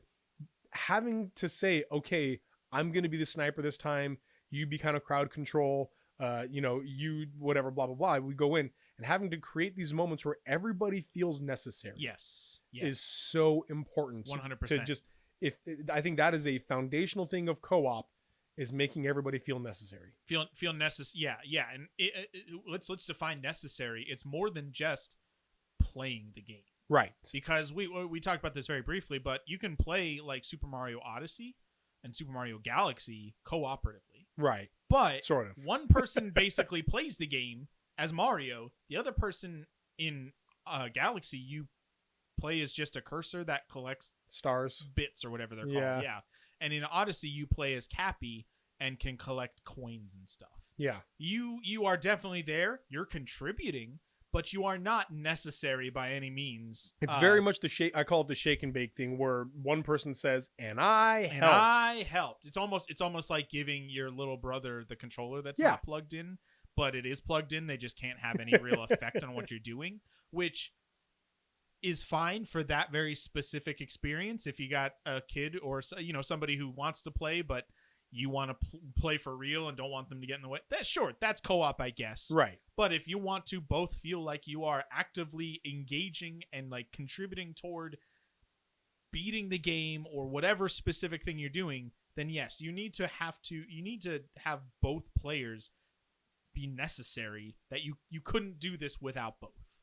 having to say, okay, I'm going to be the sniper this time, you be kind of crowd control, you whatever, blah, blah, blah. We go in, and having to create these moments where everybody feels necessary. Yes. Is so important. 100%. To just, I think that is a foundational thing of co-op, is making everybody feel necessary. Feel necessary. Yeah. And let's define necessary. It's more than just playing the game. Right. Because we talked about this very briefly, but you can play like Super Mario Odyssey and Super Mario Galaxy cooperatively. Right. But sort of. One person basically plays the game as Mario. The other person in Galaxy, you play as just a cursor that collects stars, bits, or whatever they're called. Yeah. And in Odyssey, you play as Cappy and can collect coins and stuff. Yeah. You are definitely there. You're contributing, but you are not necessary by any means. It's very much the shake. I call it the shake and bake thing, where one person says, "And I helped." And I helped. It's almost like giving your little brother the controller that's not plugged in, but it is plugged in. They just can't have any real effect on what you're doing, which is fine for that very specific experience. If you got a kid or somebody who wants to play, but you want to play for real and don't want them to get in the way, that's co-op, I guess. Right. But if you want to both feel like you are actively engaging and like contributing toward beating the game or whatever specific thing you're doing, then yes, you need to have both players be necessary. That you couldn't do this without both.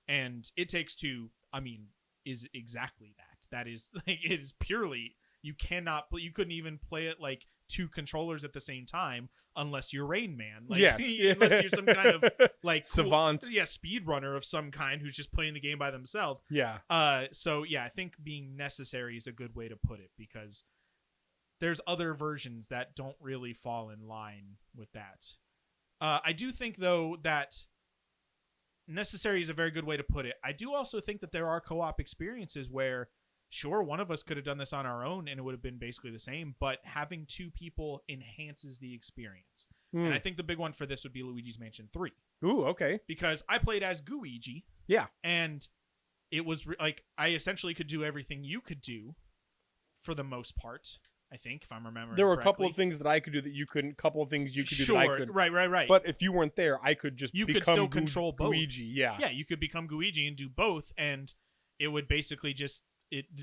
And It Takes Two, I mean, is exactly that. That is like, it is purely, you couldn't even play it like two controllers at the same time unless you're Rain Man. Like, yes. Unless you're some kind of like savant. Speedrunner of some kind who's just playing the game by themselves. Yeah. So yeah, I think being necessary is a good way to put it, because there's other versions that don't really fall in line with that. I do think though that necessary is a very good way to put it. I do also think that there are co-op experiences where, sure, one of us could have done this on our own and it would have been basically the same, but having two people enhances the experience. And I think the big one for this would be Luigi's Mansion 3. Ooh, okay. Because I played as Gooigi. Yeah. And it was like, I essentially could do everything you could do for the most part, I think, if I'm remembering There were correctly. a couple of things that I could do that you couldn't, couple of things you could do sure, that I couldn't. Right. But if you weren't there, I could just you become could still control both. Luigi, yeah. Yeah, you could become Gooigi and do both, and it would basically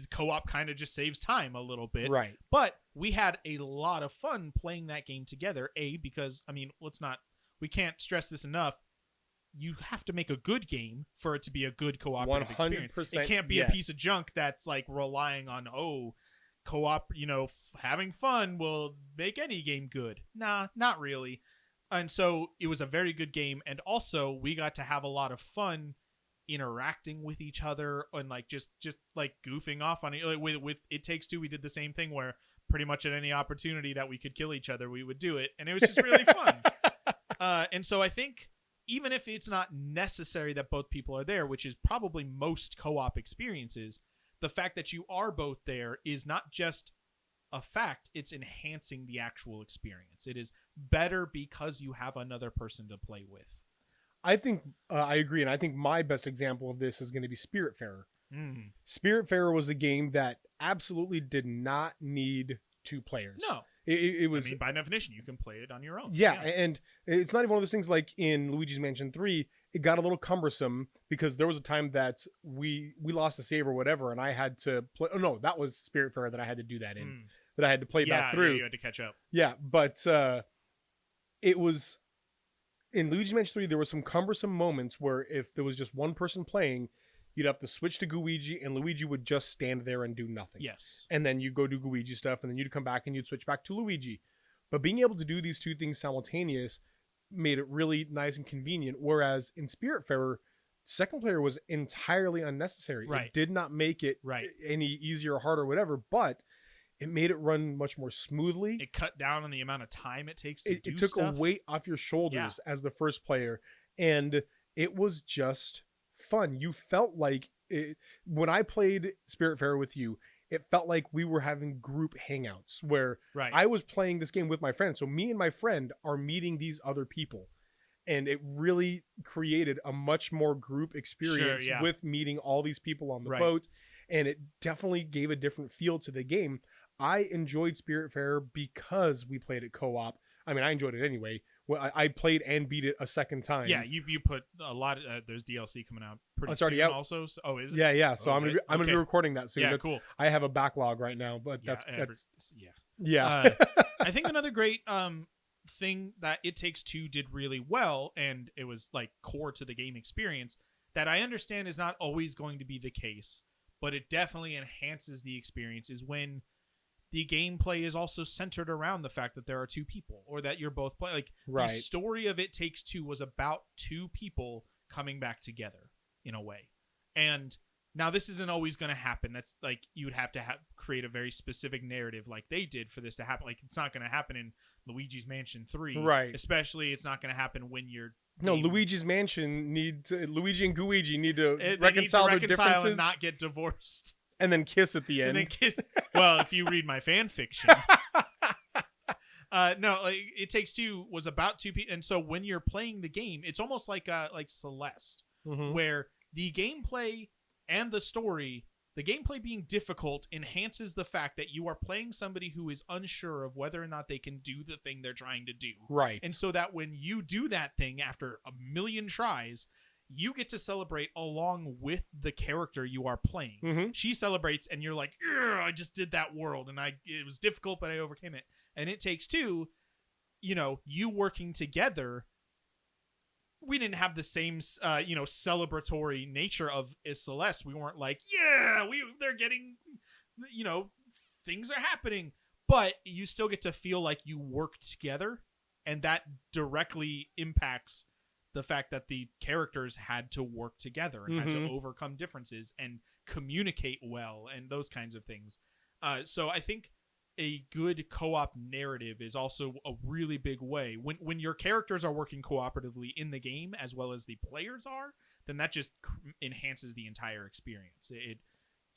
co-op kind of just saves time a little bit. Right. But we had a lot of fun playing that game together, because, I mean, we can't stress this enough. You have to make a good game for it to be a good cooperative experience. It can't be a piece of junk that's like relying on, co-op, having fun will make any game good. Nah, not really. And so it was a very good game. And also we got to have a lot of fun interacting with each other and like just like goofing off on it. Like with It Takes Two, we did the same thing where pretty much at any opportunity that we could kill each other, we would do it. And it was just really fun. And so I think even if it's not necessary that both people are there, which is probably most co-op experiences, the fact that you are both there is not just a fact, it's enhancing the actual experience. It is better because you have another person to play with. I think I agree, and I think my best example of this is going to be Spiritfarer. Spiritfarer was a game that absolutely did not need two players. No. It was, I mean, by definition, you can play it on your own. Yeah, and it's not even one of those things like in Luigi's Mansion 3, it got a little cumbersome because there was a time that we lost a save or whatever, and I had to play. Oh, no, that was Spiritfarer that I had to do that in. That I had to play back through. Yeah, you had to catch up. Yeah, but it was... In Luigi's Mansion 3, there were some cumbersome moments where if there was just one person playing, you'd have to switch to Gooigi, and Luigi would just stand there and do nothing. Yes. And then you go do Gooigi stuff, and then you'd come back and you'd switch back to Luigi. But being able to do these two things simultaneous made it really nice and convenient, whereas in Spiritfarer, second player was entirely unnecessary. Right. It did not make it any easier or harder or whatever, but it made it run much more smoothly. It cut down on the amount of time it takes to do stuff. It took stuff. a weight off your shoulders as the first player, and it was just fun. You felt like when I played Spiritfarer with you, it felt like we were having group hangouts where I was playing this game with my friend. So me and my friend are meeting these other people, and it really created a much more group experience with meeting all these people on the boat, and it definitely gave a different feel to the game. I enjoyed Spiritfarer because we played it co-op. I mean, I enjoyed it anyway. Well, I played and beat it a second time. Yeah, you put a lot of there's DLC coming out pretty soon. Already out. Also, so, is it? Yeah. So I'm gonna be recording that soon. Yeah, cool. I have a backlog right now, but that's yeah. I think another great thing that It Takes Two did really well, and it was like core to the game experience, that I understand is not always going to be the case, but it definitely enhances the experience, is when the gameplay is also centered around the fact that there are two people, or that you're both playing. Like the story of It Takes Two was about two people coming back together in a way. And now this isn't always going to happen. That's like, you would have to create a very specific narrative like they did for this to happen. Like, it's not going to happen in Luigi's Mansion 3. Right. Especially it's not going to happen when you're No, game. Luigi's Mansion Luigi and Gooigi need to They reconcile need to their reconcile differences and not get divorced. and then kiss at the end. And then kiss. Well, if you read my fan fiction. No, like, It Takes Two was about two people, and so when you're playing the game, it's almost like Celeste, Mhm. where the gameplay and the story, the gameplay being difficult enhances the fact that you are playing somebody who is unsure of whether or not they can do the thing they're trying to do. Right. And so that when you do that thing after a million tries, you get to celebrate along with the character you are playing. Mhm. She celebrates, and you're like, I just did that world, and it was difficult, but I overcame it. And It Takes Two, you working together. We didn't have the same, celebratory nature of Celeste. We weren't like, they're getting, things are happening. But you still get to feel like you worked together, and that directly impacts the fact that the characters had to work together and had to overcome differences and communicate well and those kinds of things. So I think a good co-op narrative is also a really big way. When your characters are working cooperatively in the game as well as the players are, then that just enhances the entire experience.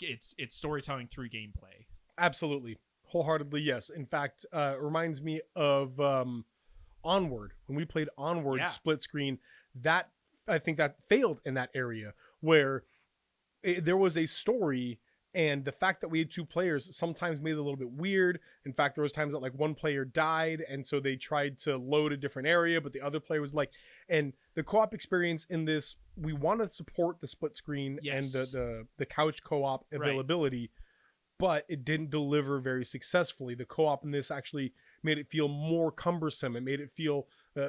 It's storytelling through gameplay. Absolutely. Wholeheartedly, yes. In fact, it reminds me of Onward. When we played Onward split screen, that I think that failed in that area where there was a story, and the fact that we had two players sometimes made it a little bit weird. In fact, there was times that like one player died, and so they tried to load a different area, but the other player was like, and the co-op experience in this, we want to support the split screen and the couch co-op availability, but it didn't deliver very successfully. The co-op in this actually made it feel more cumbersome. It made it feel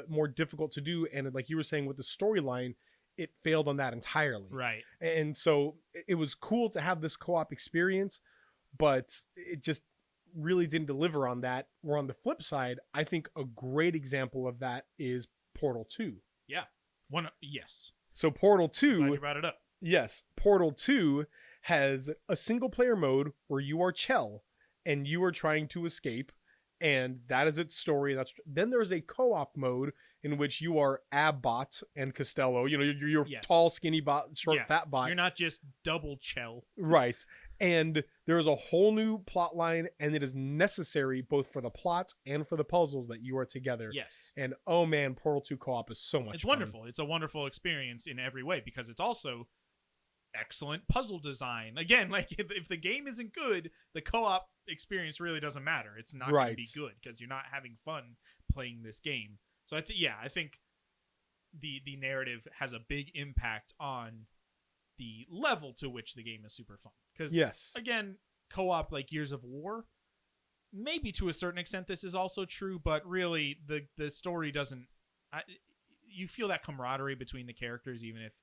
more difficult to do. And like you were saying with the storyline, it failed on that entirely. Right. And so it was cool to have this co-op experience, but it just really didn't deliver on that. Where on the flip side, I think a great example of that is Portal 2. Yeah. Yes. So Portal 2... Glad you brought it up. Yes. Portal 2 has a single player mode where you are Chell and you are trying to escape, and that is its story. Then there's a co-op mode in which you are Abbot and Costello. You're tall, skinny bot, short, fat bot. You're not just double Chell. Right. And there's a whole new plot line, and it is necessary both for the plots and for the puzzles that you are together. Yes. And oh man, Portal 2 co-op is so much fun. Wonderful. It's a wonderful experience in every way because it's also excellent puzzle design. Again, like if the game isn't good, the co-op experience really doesn't matter. It's not going to be good because you're not having fun playing this game. So I think the narrative has a big impact on the level to which the game is super fun. Because again, co-op like Gears of War, maybe to a certain extent this is also true, but really the story doesn't. You feel that camaraderie between the characters, even if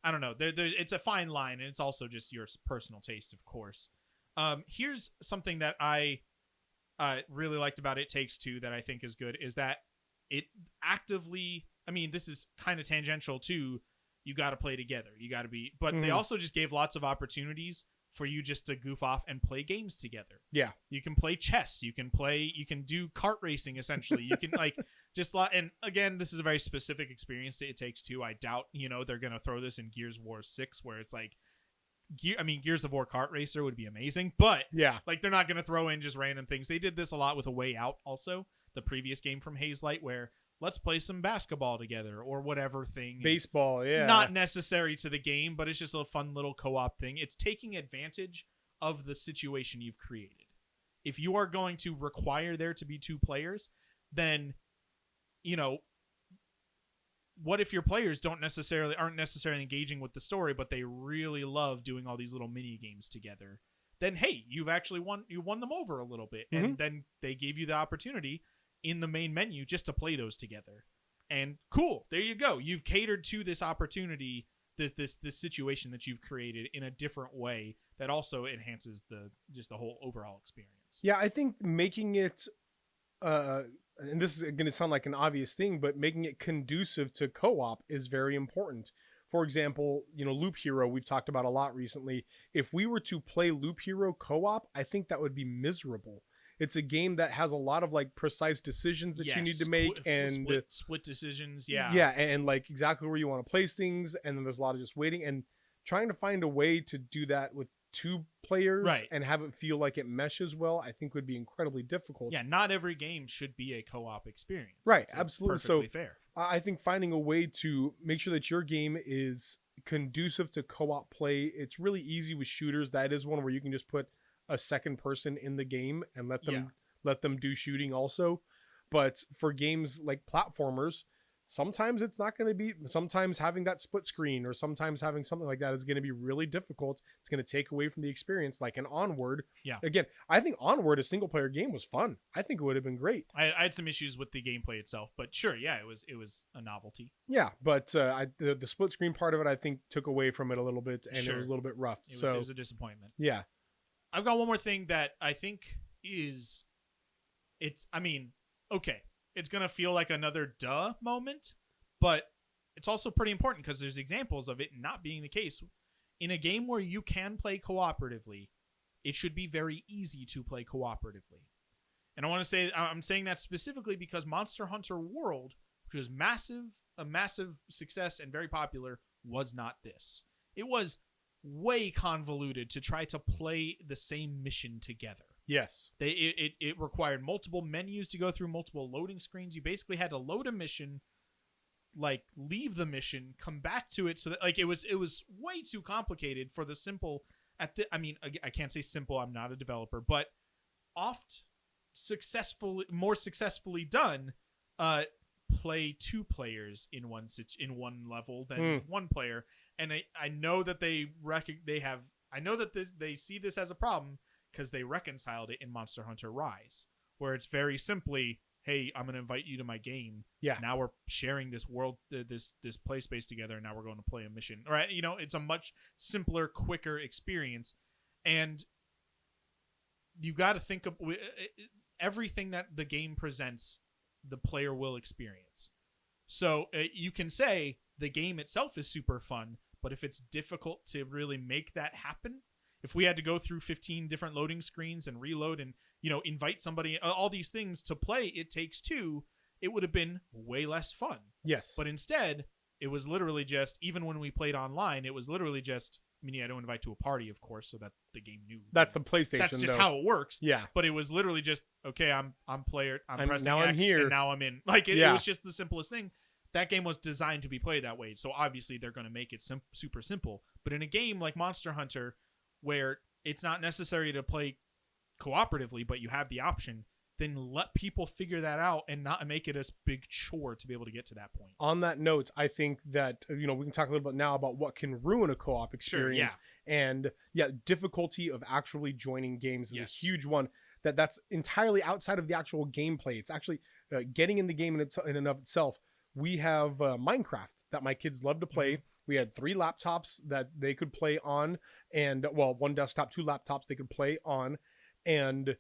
I don't know. It's a fine line, and it's also just your personal taste, of course. Here's something that I really liked about It Takes Two that I think is good, is that it actively, I mean, this is kind of tangential to, you got to play together. You got to be, but they also just gave lots of opportunities for you just to goof off and play games together. Yeah. You can play chess. You can do kart racing, essentially. You can and again, this is a very specific experience that It Takes Two. I doubt, they're going to throw this in Gears of War 6 where it's like, Gears of War Kart Racer would be amazing, but they're not going to throw in just random things. They did this a lot with A Way Out also, the previous game from Hazelight, where let's play some basketball together or whatever thing. Baseball, yeah. Not necessary to the game, but it's just a fun little co-op thing. It's taking advantage of the situation you've created. If you are going to require there to be two players, then, what if your players aren't necessarily engaging with the story, but they really love doing all these little mini games together? Then, hey, you won them over a little bit, and then they gave you the opportunity in the main menu just to play those together. And cool, there you go. You've catered to this opportunity, this situation that you've created in a different way that also enhances the whole overall experience. Yeah, I think making it and this is going to sound like an obvious thing, but making it conducive to co-op is very important. For example, Loop Hero, we've talked about a lot recently. If we were to play Loop Hero co-op, I think that would be miserable. it's a game that has a lot of like precise decisions that you need to make, and split decisions. Yeah. yeah, and like exactly where you want to place things, and then there's a lot of just waiting and trying to find a way to do that with 2 players Right. and have it feel like it meshes well. I think would be incredibly difficult. Yeah, not every game should be a co-op experience. Right, It's absolutely. perfectly So fair. I think finding a way to make sure that your game is conducive to co-op play. It's really easy with shooters. That is one where you can just put a second person in the game and let them do shooting also. But for games like platformers, sometimes it's not going to be, sometimes having that split screen or sometimes having something like that is going to be really difficult. It's going to take away from the experience, like an Onward. Yeah. Again, I think Onward, a single player game, was fun. I think it would have been great. I had some issues with the gameplay itself, but sure, yeah, it was a novelty. Yeah, but the split screen part of it, I think, took away from it a little bit, and it was a little bit rough. It was a disappointment. Yeah. I've got one more thing that I think okay, it's going to feel like another duh moment, but it's also pretty important because there's examples of it not being the case. In a game where you can play cooperatively, it should be very easy to play cooperatively. And I want to say, I'm saying that specifically because Monster Hunter World, which was a massive success and very popular, was not this. It was way convoluted to try to play the same mission together. Yes. It required multiple menus to go through, multiple loading screens. You basically had to load a mission, like leave the mission, come back to it, so that like it was way too complicated for the simple I can't say simple, I'm not a developer, but more successfully done, play 2 players in one level than 1 player. And I know that they see this as a problem because they reconciled it in Monster Hunter Rise, where it's very simply, hey, I'm going to invite you to my game. Yeah. Now we're sharing this world, this play space together, and now we're going to play a mission. Right? You know, it's a much simpler, quicker experience, and you got to think of everything that the game presents, the player will experience. So you can say the game itself is super fun, but if it's difficult to really make that happen, if we had to go through 15 different loading screens and reload and, invite somebody, all these things to play, it takes 2, it would have been way less fun. Yes. But instead, it was literally just, even when we played online, it was literally just, you had to invite to a party, of course, so that the game knew. That's the PlayStation. That's just how it works. Yeah. But it was literally just, okay, I'm player, I'm pressing now X, I'm here. and now I'm in. Like, it was just the simplest thing. That game was designed to be played that way, so obviously they're going to make it super simple. But in a game like Monster Hunter, where it's not necessary to play cooperatively, but you have the option, then let people figure that out and not make it a big chore to be able to get to that point. On that note, I think that, we can talk a little bit now about what can ruin a co-op experience. Sure, And difficulty of actually joining games is Yes. a huge one. That's entirely outside of the actual gameplay. It's actually getting in the game in and of itself. We have Minecraft that my kids love to play. Mm-hmm. We had 3 laptops that they could play on, and 1 desktop, 2 laptops they could play on. And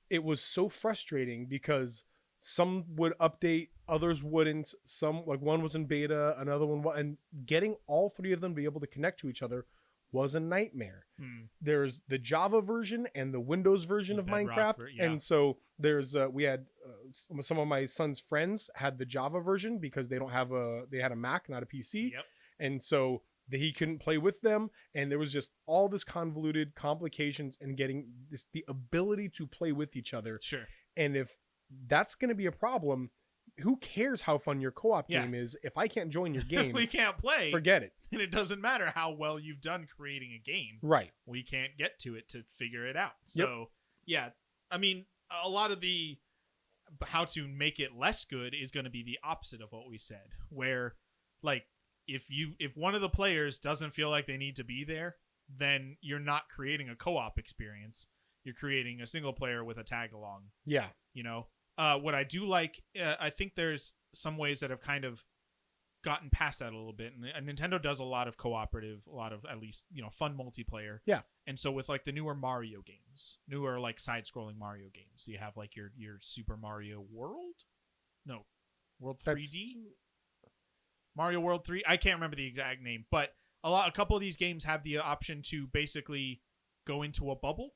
it was so frustrating because some would update, others wouldn't. Some, like, one was in beta, another one, and getting all 3 of them to be able to connect to each other was a nightmare. There's the Java version and the Windows version of Bedrock Minecraft. And so there's, we had some of my son's friends had the Java version because they had a Mac, not a PC. Yep. And so he couldn't play with them. And there was just all this convoluted complications in getting the ability to play with each other. Sure. And if that's going to be a problem, who cares how fun your co-op game is? If I can't join your game, we can't play. Forget it. And it doesn't matter how well you've done creating a game. Right. We can't get to it to figure it out. So, yeah, I mean, a lot of the how to make it less good is going to be the opposite of what we said, where, like, if one of the players doesn't feel like they need to be there, then you're not creating a co-op experience. You're creating a single player with a tag along. Yeah. What I do like, I think there's some ways that have kind of gotten past that a little bit, and Nintendo does a lot of cooperative, a lot of at least fun multiplayer. Yeah. And so with like the newer Mario games, newer like side-scrolling Mario games, so you have like your Super Mario World, World 3D, Mario World 3. I can't remember the exact name, but a couple of these games have the option to basically go into a bubble.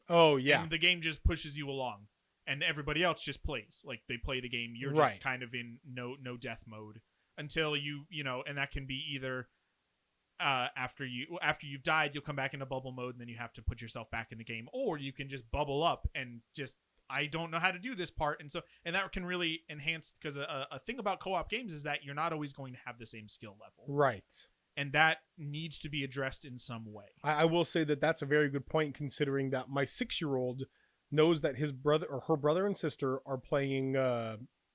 Oh yeah. And the game just pushes you along. and everybody else just plays. Like they play the game. You're Right. just kind of in no death mode until you know, and that can be either after you've died, you'll come back into bubble mode, and then you have to put yourself back in the game, or you can just bubble up and just I don't know how to do this part, and that can really enhance because a thing about co-op games is that you're not always going to have the same skill level, Right. and that needs to be addressed in some way. I will say that that's a very good point, considering that my 6-year-old knows that his brother or her brother and sister are playing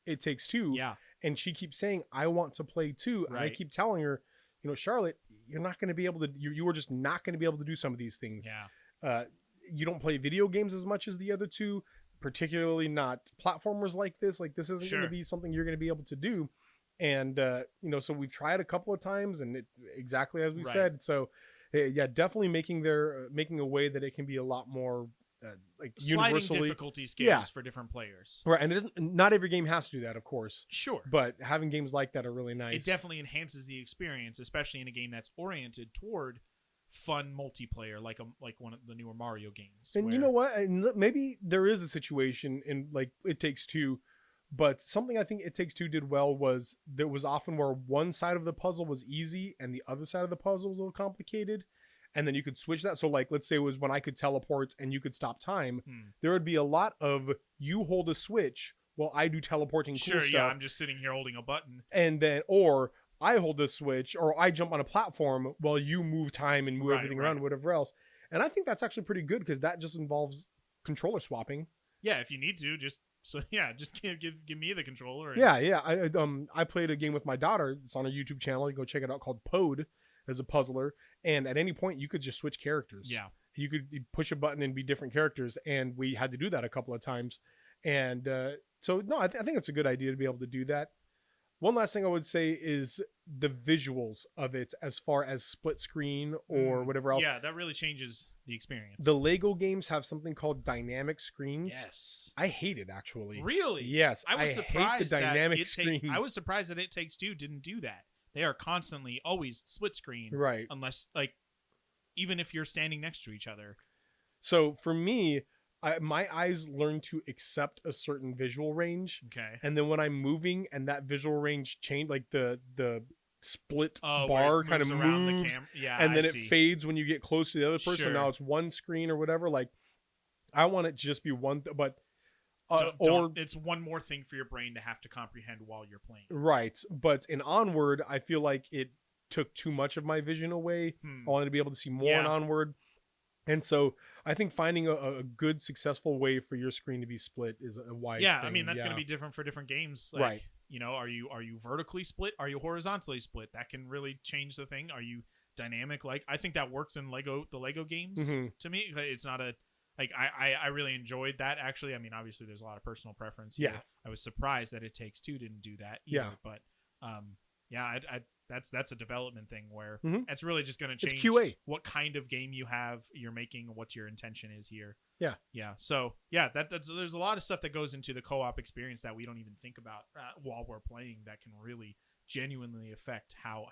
It Takes Two. Yeah, And she keeps saying, I want to play too. And I Right. keep telling her, Charlotte, you're not going to be able to, you are just not going to be able to do some of these things. yeah, You don't play video games as much as the other two, particularly not platformers like this. Like this isn't going Sure. to be something you're going to be able to do. And, so we've tried a couple of times and exactly as we Right. said. So yeah, definitely making a way that it can be a lot more like sliding universally difficulty scales Yeah. for different players. right. And not every game has to do that, of course, Sure. but having games like that are really nice. It definitely enhances the experience, especially in a game that's oriented toward fun multiplayer, like one of the newer Mario games. And you know what? And maybe there is a situation in like It Takes Two, but something I think It Takes Two did well was there was often where one side of the puzzle was easy and the other side of the puzzle was a little complicated. And then you could switch that. So like, let's say it was when I could teleport and you could stop time. There would be a lot of you hold a switch while I do teleporting cool Sure, stuff. yeah, I'm just sitting here holding a button. And then, or I hold the switch or I jump on a platform while you move time and move Right, everything right. around, whatever else. And I think that's actually pretty good because that just involves controller swapping. Yeah, if you need to, just give me the controller. And, Yeah. I played a game with my daughter. It's on a YouTube channel. You go check it out, called Pode, as a puzzler. And at any point, you could just switch characters. Yeah. You could push a button and be different characters. And we had to do that a couple of times. And so, no, I think it's a good idea to be able to do that. One last thing I would say is the visuals of it as far as split screen or whatever else. Yeah, that really changes the experience. The Lego games have something called dynamic screens. Yes. I hate it, actually. Really? Yes. I was hate surprised the dynamic that screens. I was surprised that It Takes Two didn't do that. They are constantly always split screen. Right. Unless even if you're standing next to each other. So for me, my eyes learn to accept a certain visual range. Okay. And then when I'm moving and that visual range change, like the split Where bar it kind of moves around the moves, camera. Yeah. and then I it see. fades when you get close to the other person. Sure. Now it's one screen or whatever. Like I want it to just be one, but it's one more thing for your brain to have to comprehend while you're playing. right. But in Onward, I feel like it took too much of my vision away. I wanted to be able to see more in Onward. And so I think finding a good, successful way for your screen to be split is a wise thing. I mean, that's going to be different for different games. Like, Right. Are you vertically split? Are you horizontally split? That can really change the thing. Are you dynamic? Like, I think that works in the Lego games to me. It's not I really enjoyed that, actually. I mean, obviously there's a lot of personal preference here. Yeah. I was surprised that It Takes Two didn't do that either. But that's a development thing where it's really just going to change It's QA. what kind of game you're making, what your intention is here. Yeah. So there's a lot of stuff that goes into the co-op experience that we don't even think about while we're playing that can really genuinely affect how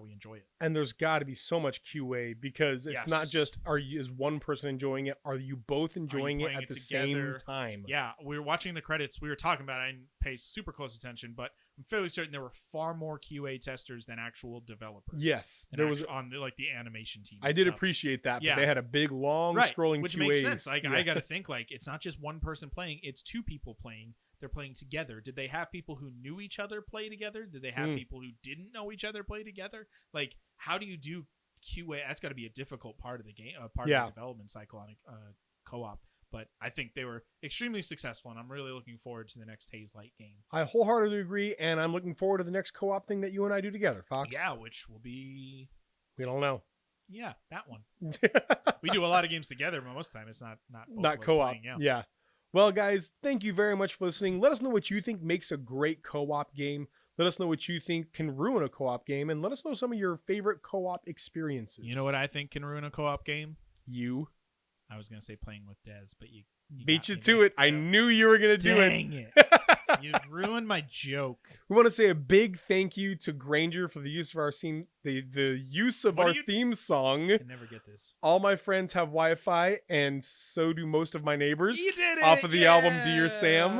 we enjoy it. And there's got to be so much QA because it's not Yes. just is one person enjoying it? Are you both enjoying it at the same time? Yeah, we were watching the credits. We were talking about it. I didn't pay super close attention, but I'm fairly certain there were far more QA testers than actual developers. Yes, there was on the animation team. I did appreciate that, but they had a big, long scrolling which QAs. makes sense. I got to think it's not just one person playing; it's two people playing. They're playing together. Did they have people who knew each other play together? Did they have people who didn't know each other play together? Like, how do you do QA? That's got to be a difficult part of the game, part of the development cycle on a co-op. But I think they were extremely successful, and I'm really looking forward to the next Hazelight game. I wholeheartedly agree, and I'm looking forward to the next co-op thing that you and I do together, Fox. Yeah, which will be... We don't know. Yeah, that one. We do a lot of games together, but most of the time it's not both not of us co-op. playing, Yeah. Well, guys, thank you very much for listening. Let us know what you think makes a great co-op game. Let us know what you think can ruin a co-op game, and let us know some of your favorite co-op experiences. You know what I think can ruin a co-op game? You. I was going to say playing with Dez, but you beat you to it. I knew you were going to do it. Dang it. You ruined my joke. We want to say a big thank you to Granger for the use of our the use of What our do you- theme song. I never get this. All my friends have Wi-Fi, and so do most of my neighbors. You did it! Off of the album Dear Sam.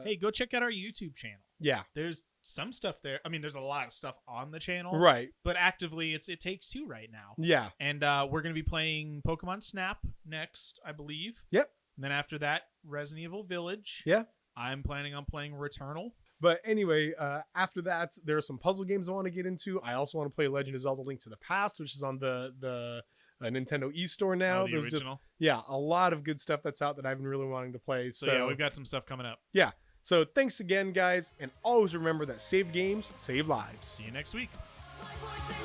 Hey, go check out our YouTube channel. Yeah, There's some stuff there. I mean, there's a lot of stuff on the channel. right. But actively, it takes two right now. Yeah, And we're going to be playing Pokemon Snap next, I believe. Yep. And then after that, Resident Evil Village. yeah. I'm planning on playing Returnal. But anyway, after that, there are some puzzle games I want to get into. I also want to play Legend of Zelda: Link to the Past, which is on the Nintendo eStore now. The There's just original. a lot of good stuff that's out that I've been really wanting to play. So yeah, we've got some stuff coming up. So thanks again, guys, and always remember that save games, save lives. See you next week. My voice